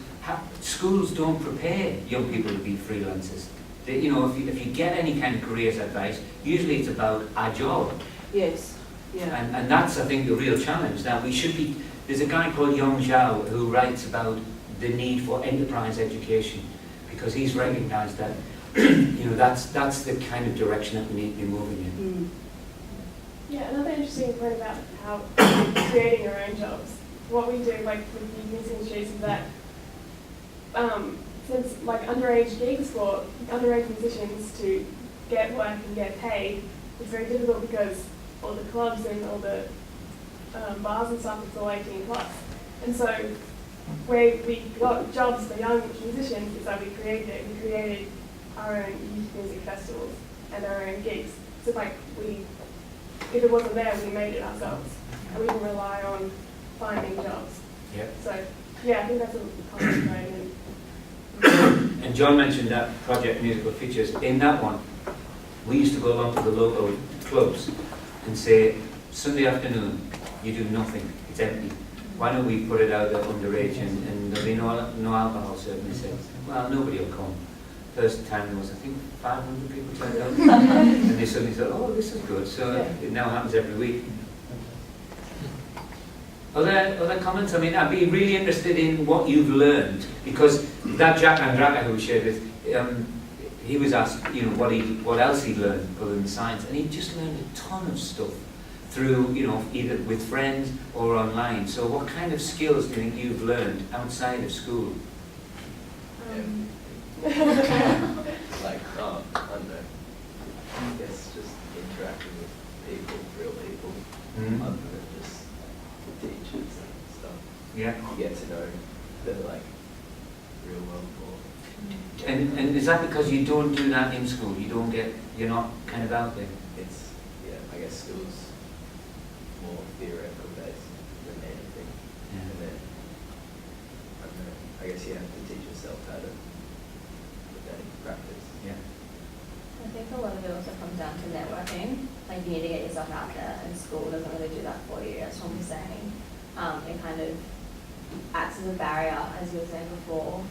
schools don't prepare young people to be freelancers. If you get any kind of careers advice, usually it's about a job. Yes. Yeah. And that's, I think, the real challenge. That we should be. There's a guy called Yang Zhao who writes about the need for enterprise education, because he's recognised that that's the kind of direction that we need to be moving in. Yeah, another interesting point about how creating our own jobs. What we do, like with the music industry, is that since underage gigs for underage musicians to get work and get paid, it's very difficult because all the clubs and all the bars and stuff, it's all 18 plus. And so where we got jobs for young musicians is that we created our own youth music festivals and our own gigs. So if it wasn't there, we made it ourselves, and we can rely on finding jobs. Yep. So yeah, I think that's a common thread. And John mentioned that project Musical Features. In that one, we used to go along to the local clubs and say, Sunday afternoon, you do nothing, it's empty. Why don't we put it out at underage and there'll be no alcohol served? And they said, well, nobody will come. First time there was, I think, 500 people turned out. And they suddenly thought, oh, this is good. So it now happens every week. Other comments? I mean, I'd be really interested in what you've learned, because that Jack Andraka who we shared with, he was asked, what else he learned other than science, and he just learned a ton of stuff through, either with friends or online. So what kind of skills do you think you've learned outside of school? I don't know. I guess just interacting with people, real people, other than just teachers and stuff. Yeah. You get to know the real world more. And is that because you don't do that in school? You're not kind of out there? It's, I guess school's more theoretical based than anything. Yeah. And then, I don't know, I guess you have to teach yourself how to put that into practice. Yeah. I think a lot of it also comes down to networking. Like, you need to get yourself out there, and school doesn't really do that for you, as Tom was saying. It kind of acts as a barrier, as you were saying before,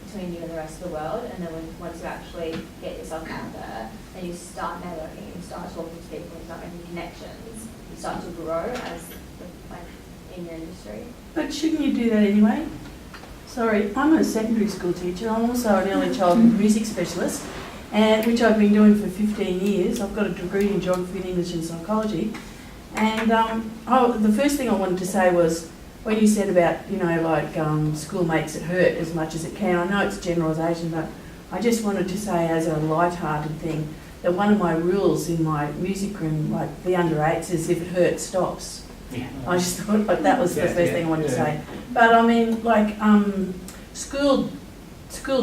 between you and the rest of the world. And then once you actually get yourself out there and you start networking, you start talking to people, you start making connections, you start to grow as like in your industry. But shouldn't you do that anyway? Sorry, I'm a secondary school teacher. I'm also an early childhood music specialist, and which I've been doing for 15 years. I've got a degree in geography and English and psychology. And the first thing I wanted to say was, when you said about, school makes it hurt as much as it can, I know it's generalisation, but I just wanted to say as a light-hearted thing that one of my rules in my music room, like the under-8s, is if it hurts, stops. Yeah. I just thought that was the first thing I wanted to say. But I mean, school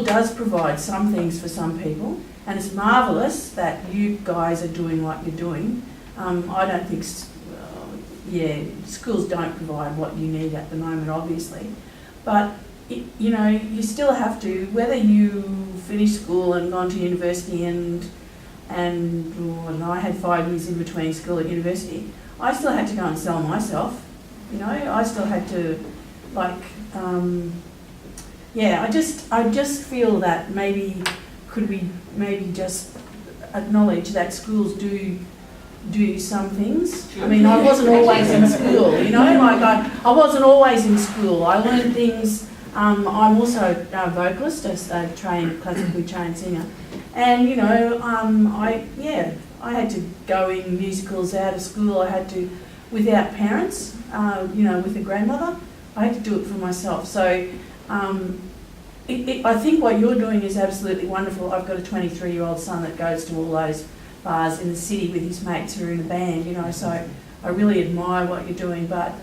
does provide some things for some people, and it's marvellous that you guys are doing what you're doing. I don't think, schools don't provide what you need at the moment, obviously. But, you still have to, whether you finish school and gone to university and I had 5 years in between school and university, I still had to go and sell myself, I still had to, I just feel that could we just acknowledge that schools do some things. I mean, I wasn't always in school, I wasn't always in school. I learned things. I'm also a vocalist, a classically trained singer. And, I had to go in musicals out of school. I had to, without parents, with a grandmother, I had to do it for myself. So I think what you're doing is absolutely wonderful. I've got a 23-year-old son that goes to all those bars in the city with his mates who are in a band, so I really admire what you're doing. But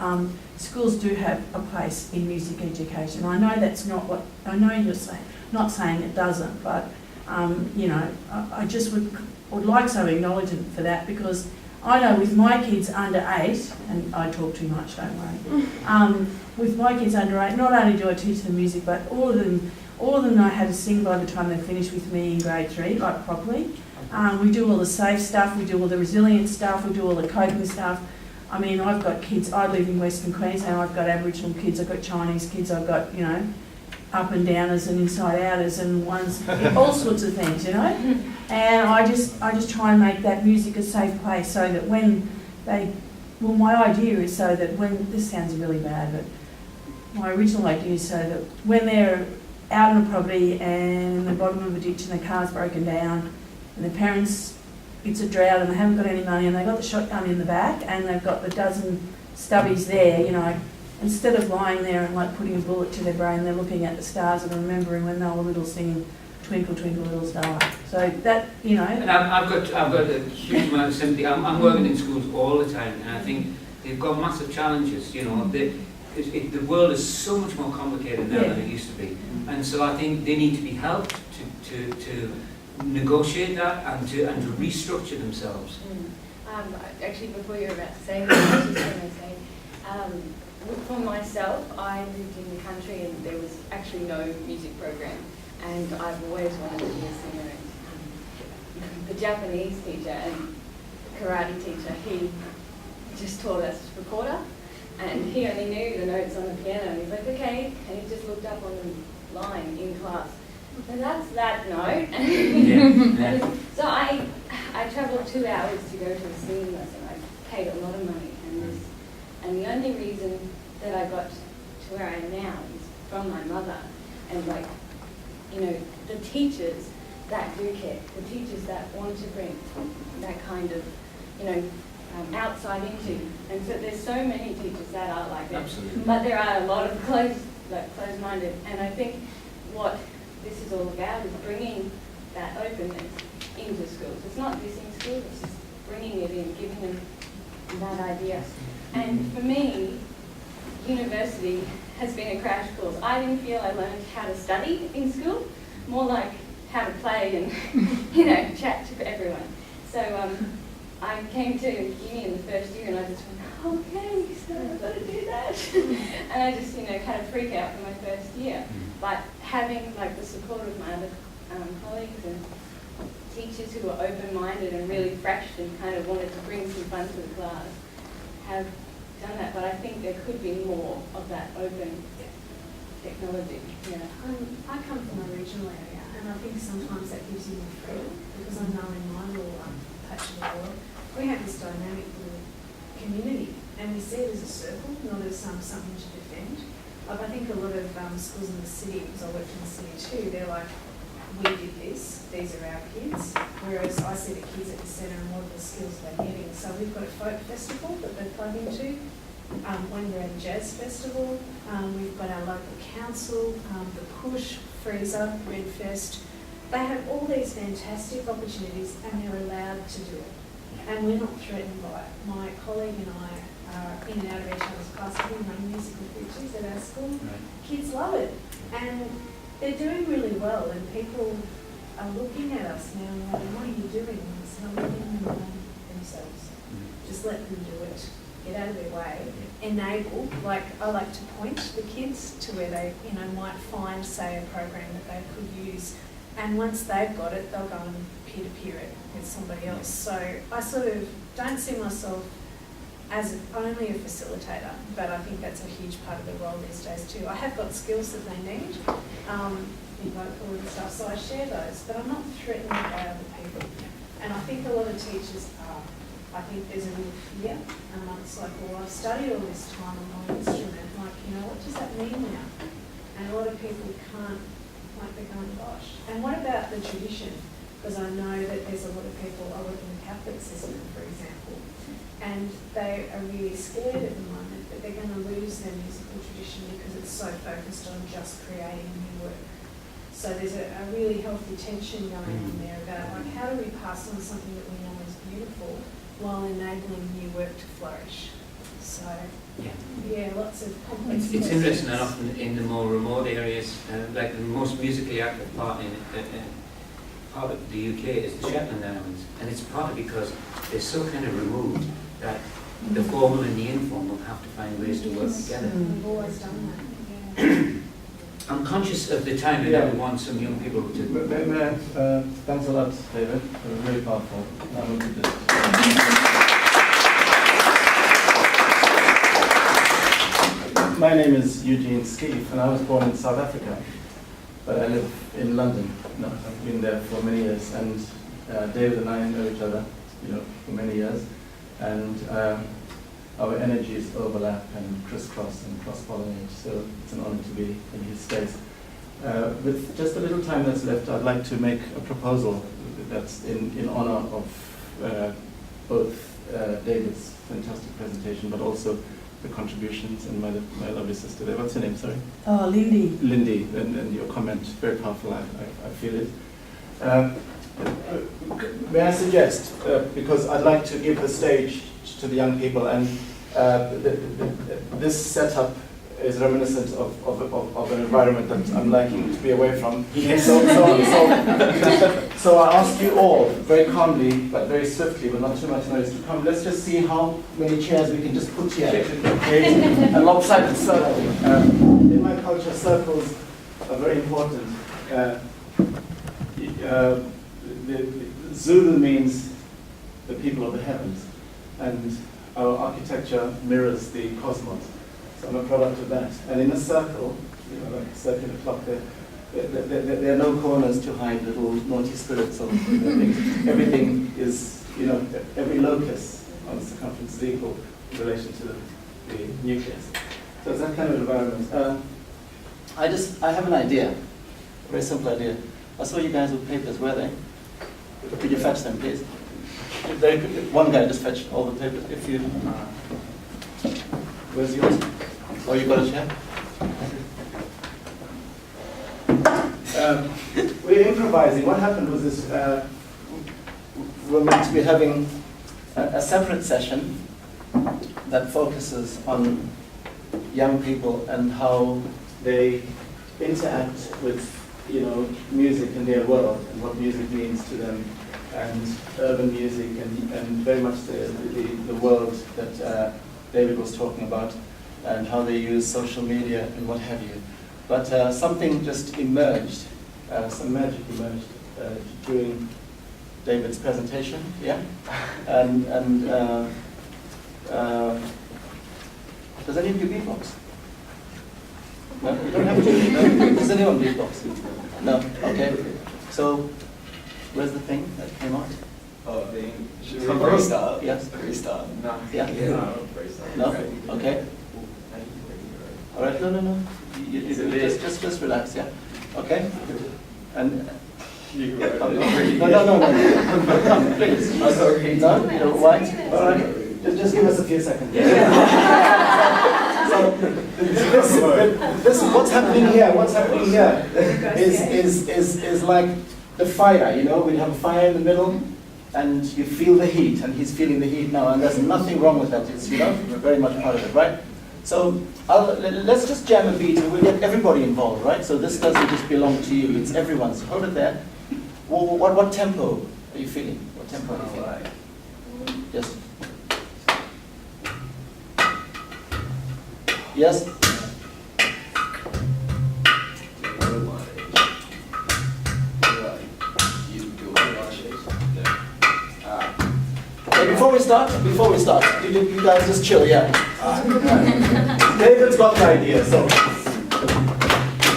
schools do have a place in music education. I know that's not what, I know you're saying, not saying it doesn't, but I just would like some acknowledgement for that, because I know with my kids under 8, and I talk too much, don't worry, with my kids under 8, not only do I teach them music, but all of them know how to sing by the time they finish with me in grade 3, like properly. We do all the safe stuff, we do all the resilient stuff, we do all the coping stuff. I mean, I've got kids, I live in Western Queensland, I've got Aboriginal kids, I've got Chinese kids, I've got, up and downers and inside outers and ones, all sorts of things, And I just try and make that music a safe place so that when my idea is so that when, this sounds really bad, but my original idea is so that when they're out on a property and in the bottom of a ditch and the car's broken down and the parents, it's a drought and they haven't got any money and they've got the shotgun in the back and they've got the dozen stubbies there, instead of lying there and putting a bullet to their brain, they're looking at the stars and remembering when they were little singing Twinkle, Twinkle, Little Star. So that, And I've got a huge amount of sympathy. I'm working in schools all the time, and I think they've got massive challenges, the world is so much more complicated now than it used to be. And so I think they need to be helped to negotiate that and to restructure themselves. Actually, before you were about to say that, I was just going to say, for myself, I lived in the country and there was actually no music program, and I've always wanted to be a singer. The Japanese teacher and karate teacher, he just taught us recorder, and he only knew the notes on the piano. He's like, okay, and he just looked up on the line in class. So that's that note. So I travelled 2 hours to go to a singing lesson. I paid a lot of money, and the only reason that I got to where I am now is from my mother, and the teachers that do care, the teachers that want to bring that kind of, outside into. And so there's so many teachers that are like that. Absolutely. But there are a lot of closed-minded, and I think what this is all about is bringing that openness into schools. It's not dissing schools, it's just bringing it in, giving them that idea. And for me, university has been a crash course. I didn't feel I learned how to study in school, more like how to play and, chat to everyone. So I came to uni in the first year and I just went, okay, so I've got to do that. And I just, kind of freak out for my first year. But having the support of my other colleagues and teachers who were open-minded and really fresh and kind of wanted to bring some fun to the class have done that. But I think there could be more of that open technology. Yeah. I come from a regional area, and I think sometimes that gives you more freedom, because I know in my little patch of the world, we have this dynamic little community, and we see it as a circle, not as something to defend. Like, I think a lot of schools in the city, because I worked in the city too, they're like, we did this, these are our kids, whereas I see the kids at the centre and what are the skills they're getting. So we've got a folk festival that they plug into. When we're at a jazz festival, we've got our local council, the Push, Freezer, Redfest. They have all these fantastic opportunities and they're allowed to do it. And we're not threatened by it. My colleague and I are in and out of each other's classes. We run musical features at our school. Right. Kids love it. And they're doing really well, and people are looking at us now and going, what are you doing? And it's not letting them themselves. Just let them do it. Get out of their way. Enable, like I like to point the kids to where they, might find, say, a program that they could use. And once they've got it, they'll go and peer-to-peer it with somebody else. So I sort of don't see myself as only a facilitator, but I think that's a huge part of the role these days too. I have got skills that they need, in vocal and stuff, so I share those, but I'm not threatened by other people. And I think a lot of teachers are. I think there's a real fear, and it's like, well, I've studied all this time on my instrument, like, what does that mean now? And a lot of people can't, like, they're going, gosh. And what about the tradition? Because I know that there's a lot of people, I work in the Catholic system, for example, and they are really scared at the moment that they're going to lose their musical tradition because it's so focused on just creating new work. So there's a really healthy tension going on there about, like, how do we pass on something that we know is beautiful while enabling new work to flourish? So, yeah, lots of complex It's interesting that often in the more remote areas, like the most musically active part part of the UK is the Shetland Islands, and it's partly because they're so kind of removed that the formal and the informal have to find ways to work together. We've always done that. I'm conscious of the time and I want some young people to... Thanks a lot, David. Very powerful. My name is Eugene Skeef, and I was born in South Africa, but I live in London. No, I've been there for many years, and David and I know each other, for many years, and our energies overlap and crisscross and cross-pollinate, so it's an honor to be in his space. With just a little time that's left, I'd like to make a proposal that's in honor of both David's fantastic presentation, but also the contributions and my lovely sister there. What's her name, sorry? Oh, Lindy. Lindy, and your comment, very powerful, I feel it. May I suggest, because I'd like to give the stage to the young people, and this setup is reminiscent of an environment that I'm liking to be away from. So I ask you all, very calmly, but very swiftly, but not too much noise, to come. Let's just see how many chairs we can just put here to create a lopsided circle. In my culture, circles are very important. The Zulu means the people of the heavens, and our architecture mirrors the cosmos. So I'm a product of that. And in a circle, like a circular clock, there are no corners to hide little naughty spirits or things. Everything is, every locus on the circumference is equal in relation to the nucleus. So it's that kind of environment. I have an idea, a very simple idea. I saw you guys with papers, were they? Could you fetch them, please? Very quickly. One guy just fetch all the papers. If you, where's yours? Oh, you got a chair? We're improvising. What happened was this, we're meant to be having a separate session that focuses on young people and how they interact with, music in their world and what music means to them, and urban music and very much the world that David was talking about, and how they use social media and what have you. But something just emerged, some magic emerged during David's presentation, and does any of you beatbox? No, you don't have to. No. Does anyone beatbox? No. Okay. So, where's the thing that came out? Oh, should we restart? Yes. Restart. No. Yeah. No, restart. No. Okay. All right. No. Just relax. Yeah. Okay. And. You No, please. No, you know why? All right. Just give us a few seconds. So this what's happening here is like the fire, you know, we have a fire in the middle and you feel the heat, and he's feeling the heat now, and there's nothing wrong with that. It's, you know, very much part of it, right? So let's just jam a beat and we'll get everybody involved, right? So this doesn't just belong to you, it's everyone's. Hold it there. What tempo are you feeling? What tempo are you feeling? Yes. Yes? Okay, before we start, you guys just chill, yeah. David's got the idea, so.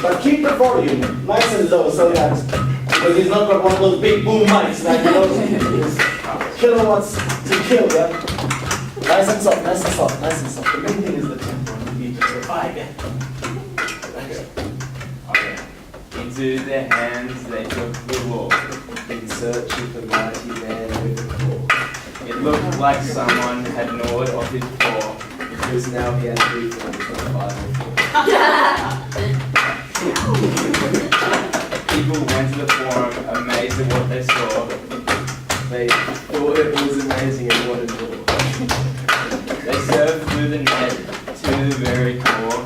But keep the volume nice and low so that, because he's not got one of those big boom mics, like, you know, kilowatts to kill, yeah? Nice and soft, nice and soft, nice and soft. The main thing is the tempo and the beat. So 5, yeah. Okay. Into their hands they took the law, in search of the mighty man with the claw. It looked like someone had gnawed off his paw, because now he had 3 forms from the Bible. People went to the forum, amazed at what they saw. They thought it was amazing and wanted more. They served through the net to the very core,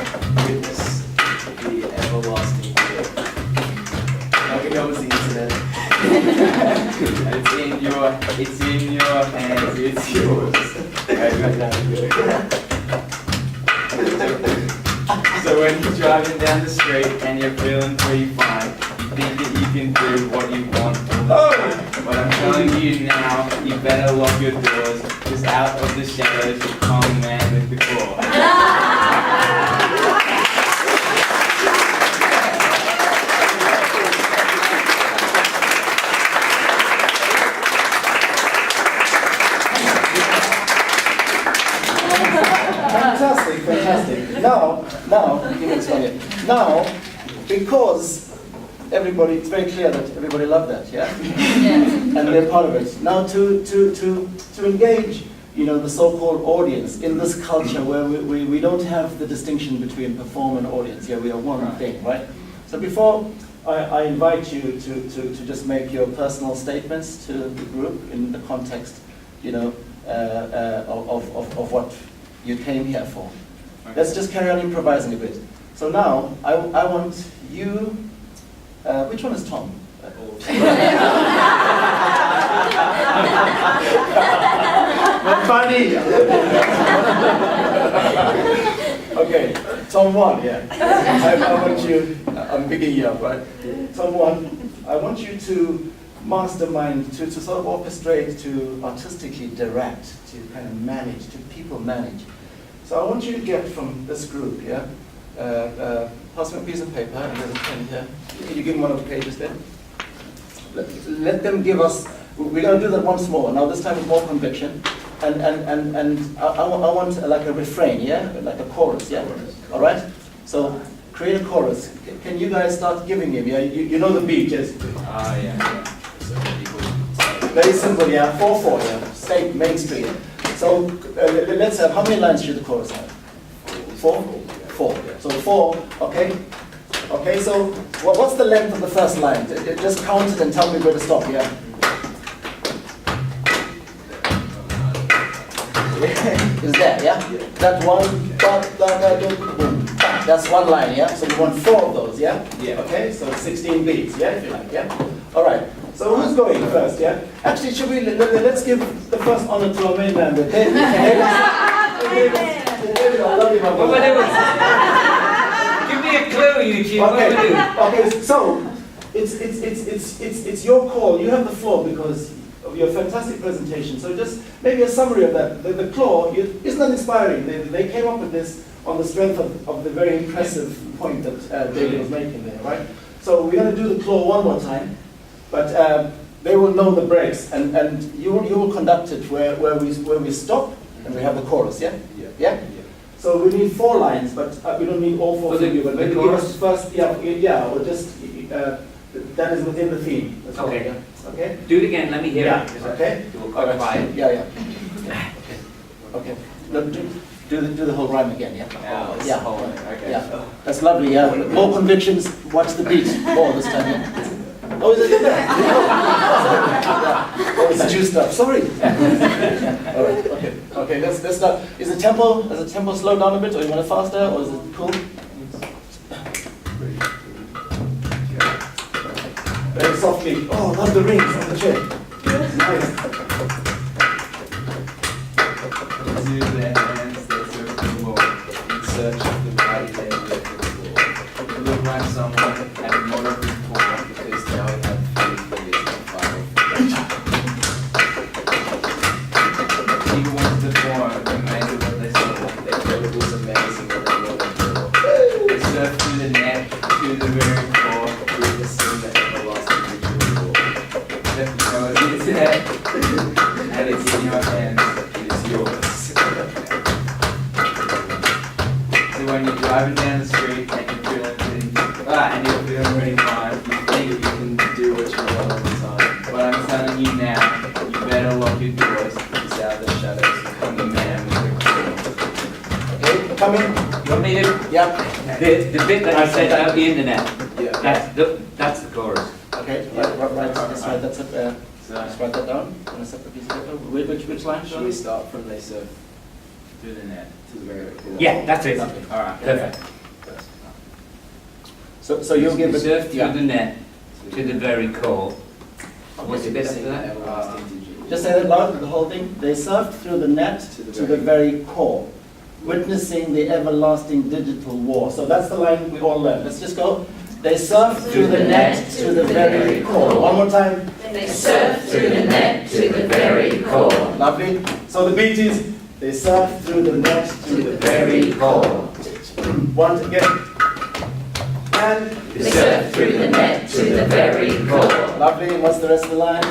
witness the everlasting war. Now we know it's the internet. It's in your hands, it's yours. So when you're driving down the street and you're feeling pretty fine, you think that you can do what you want all the time. But I'm telling you now, you better lock your doors, because out of the shadows will come a man with the claw. Fantastic. Now, give me explain it. Now, because everybody, it's very clear that everybody loved that, yeah? And they're part of it. Now to engage, you know, the so-called audience in this culture where we don't have the distinction between perform and audience. Yeah, we are one thing, right? So before I invite you to just make your personal statements to the group in the context, you know, of what you came here for. Let's just carry on improvising a bit. So now, I want you, which one is Tom? Funny! Okay, Tom 1, yeah. I want you, I'm picking you up, right? Tom 1, I want you to mastermind, to sort of orchestrate, to artistically direct, to kind of manage, to people manage. So I want you to get from this group, yeah? Pass me a piece of paper, and there's a pen here. Can you give me one of the pages there? Let them give us, we're going to do that once more. Now this time with more conviction. And I want like a refrain, yeah? Like a chorus, yeah? All right? So create a chorus. Can you guys start giving him, yeah? You know the beat, yes? Yeah. Very simple, yeah? 4/4, yeah? State, Main Street. So let's have, how many lines should the chorus have? 4? 4. So 4, okay? Okay, so what's the length of the first line? Just count it and tell me where to stop, yeah? Is there, yeah? That one, boom, that's one line, yeah? So we want 4 of those, yeah? Yeah. Okay, so 16 beats, yeah, if you like, yeah? All right, so who's going first, yeah? Actually, should we, let's give the first honor to our main man, David, I love you, my brother. Give me a clue, Eugene. Okay, so it's your call. You have the floor because of your fantastic presentation. So just maybe a summary of that. The claw, isn't that inspiring? They came up with this on the strength of the very impressive point that David was making there, right? So we're going to do the claw one more time, but they will know the breaks, and you will conduct it where we stop, and we have the chorus, yeah? Yeah? So we need 4 lines, but we don't need all 4 of you, but maybe give us first, or just, that is within the theme. That's Okay. all, yeah? Okay? Do it again, let me hear Yeah, it. okay. It will quite quiet. Yeah. Okay. No, do the whole rhyme again, yeah? Yeah, whole one. Okay. Yeah. That's lovely, yeah. More convictions, watch the beat more this time, yeah? Oh, is it there? Oh, it's juiced up, sorry. All right, okay. Okay, let's start. Does the tempo slow down a bit, or you want it faster, or is it cool? Very softly. Oh, love the rings on the chair. Nice. Do their hands, they serve the Lord, in search of the mighty they live before. It look like someone had more of before, because now we have 3 years of fire. Even once before, amazing what they saw, they thought it was amazing what they were before. They surfed through the net, to the very core, through the sin that everlasting ritual war. That you know it is there, and it's in your hands, it is yours. So when you're driving down the street and you're feeling pretty fine, you think you can do what you want all the time. But I'm telling you now, you better lock your doors, because out of the shadows will come the man with the claw. Okay, come in. You want me to? Yeah. The bit that you said about the internet, Yeah. that's the chorus. Okay, right, let's write that down on a separate piece of paper. Which line? Should we start from they surf through the net to the very core? Yeah, that's it. Alright. Perfect. So you'll give it. Surf through the net to the very core. What's the bit after that? Everlasting digital. Just say that loud, the whole thing. They surfed through the net to the very core, witnessing the everlasting digital war. So that's the line we all learn. Let's just go. They surfed through the net to the very core. One more time. They surf through the net to the very core. Lovely. So the beat is, they surfed through the net to the very core. Once again. And They surf through the net to the very core. lovely. And what's the rest of the line?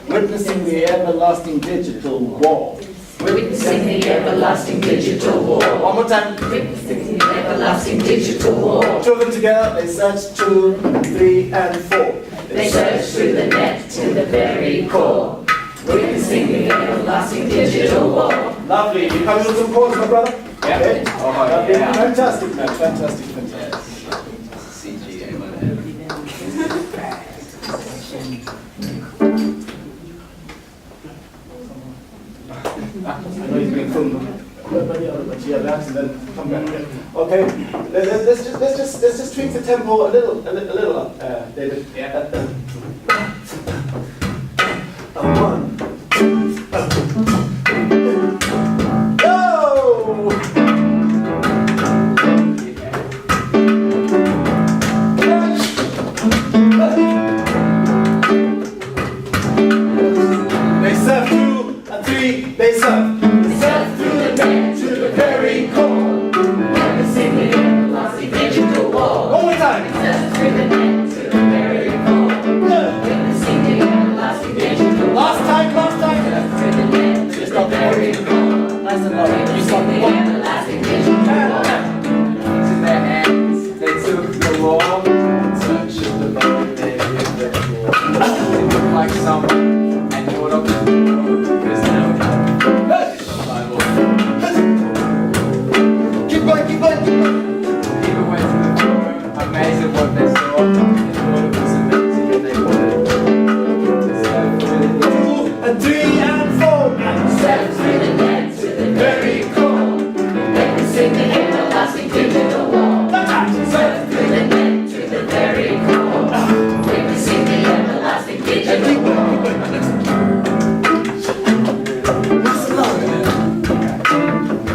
Witnessing the everlasting digital war. Witnessing the everlasting digital war. One more time. Witnessing the everlasting digital war. 2 of them together. They search 2, 3, and 4. They search through the net to the very core. Witnessing the everlasting digital war. Lovely. You coming with some chords, my brother? Yeah. Okay. Oh, Lovely. yeah. Fantastic, man. Fantastic. CGA, I know he's been filmed, but you have an accident. Come back. Okay. Let's just tweak the tempo a little up, David. Yeah. 1, 2, go! They surf 2 and 3. They surf. They surf through the net to the very core. Witnessing the everlasting digital war. One more time. Surf through the net to the very core. Witnessing the everlasting digital war. Last time. Surf through the net to the very core. Nice and loud. You Witnessing stop the the one. everlasting digital war. to their hands, they took the law, in search of the mighty they live before. They look like someone, and you're not because now we have Keep going. People went to the forum, amazed at what they saw, and thought it was amazing, and they wanted to surf through the 2 and 3 and 4. Surf through the net to the very core. Witnessing the everlasting digital war. Surf through the net to the very core. Witnessing the everlasting digital war.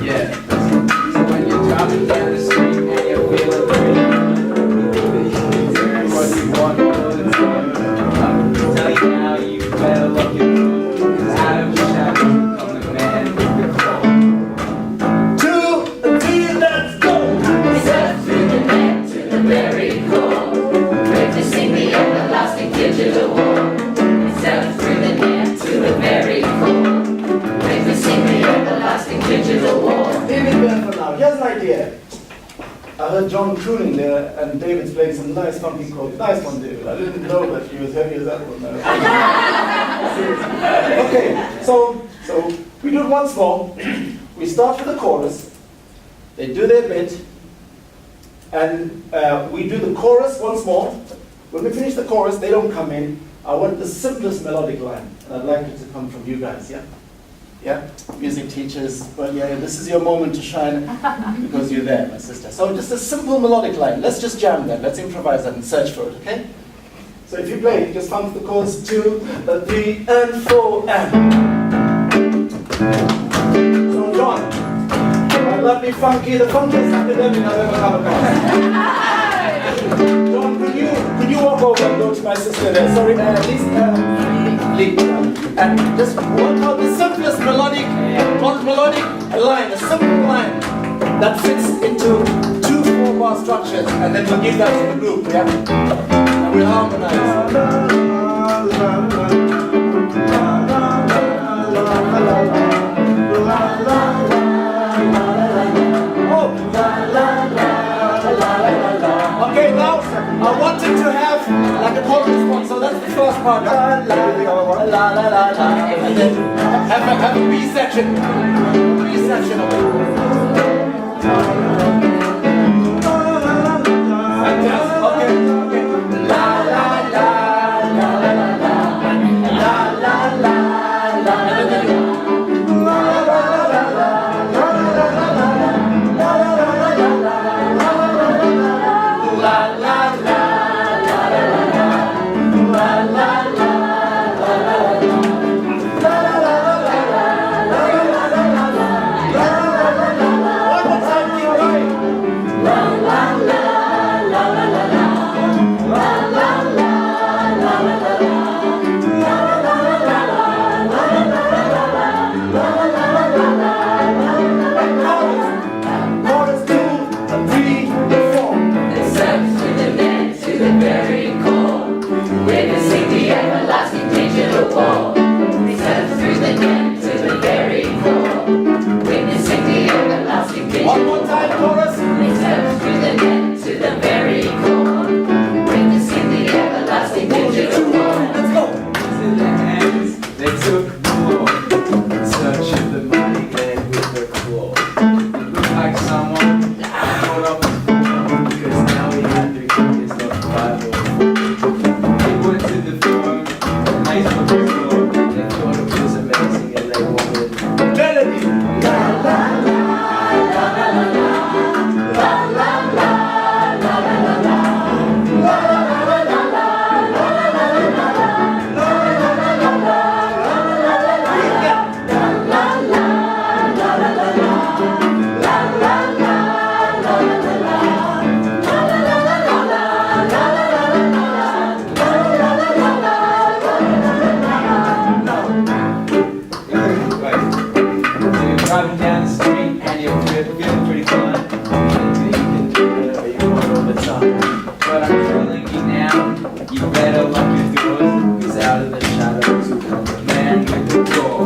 Yeah. So when you're driving down the street and you're feeling pretty doing what you want all the time. I'm telling you now, you better lock your doors, 'cause out of the shadows will come the man heard John crooning there, and David's playing some nice funky chords. Nice one, David. I didn't know that he was heavy as that one. Okay, so we do it once more. We start with the chorus. They do their bit, and we do the chorus once more. When we finish the chorus, they don't come in. I want the simplest melodic line, and I'd like it to come from you guys, yeah? Yeah? Music teachers, well, yeah, this is your moment to shine because you're there, my sister. So just a simple melodic line. Let's just jam that. Let's improvise that and search for it, okay? So if you play, just funk the chords 2, 3, and 4, and. So John, my lovely funky, the funkiest academic I've ever come across. John, could you walk over and go to my sister there? Sorry, Lee. And just work out the simplest melodic line, a simple line that fits into 2 4-bar structures, and then we'll give that to the group, yeah? And we'll harmonize. Okay, now I wanted to have like a chorus response, so that's the first part. La la la la la la, and then have a B section. B section of it. Fantastic. Okay. La la la la la la la la la la la, and then la la la la la la One more time, chorus. We serve to the end, to the very core. Witnessing the everlasting digital war. Let's go. In their hands, they took more. In search of the mighty land with their claw. It looked like someone caught up his phone, because now he had to keep his love Bible. They went to the throne, and they took the floor. They thought it was amazing, and they wanted melody. La la la. Driving down the street and you're feeling pretty fun. You can do whatever you want all the time. But I'm telling you now, you better lock your doors, 'cause out of the shadows will come the man with the door.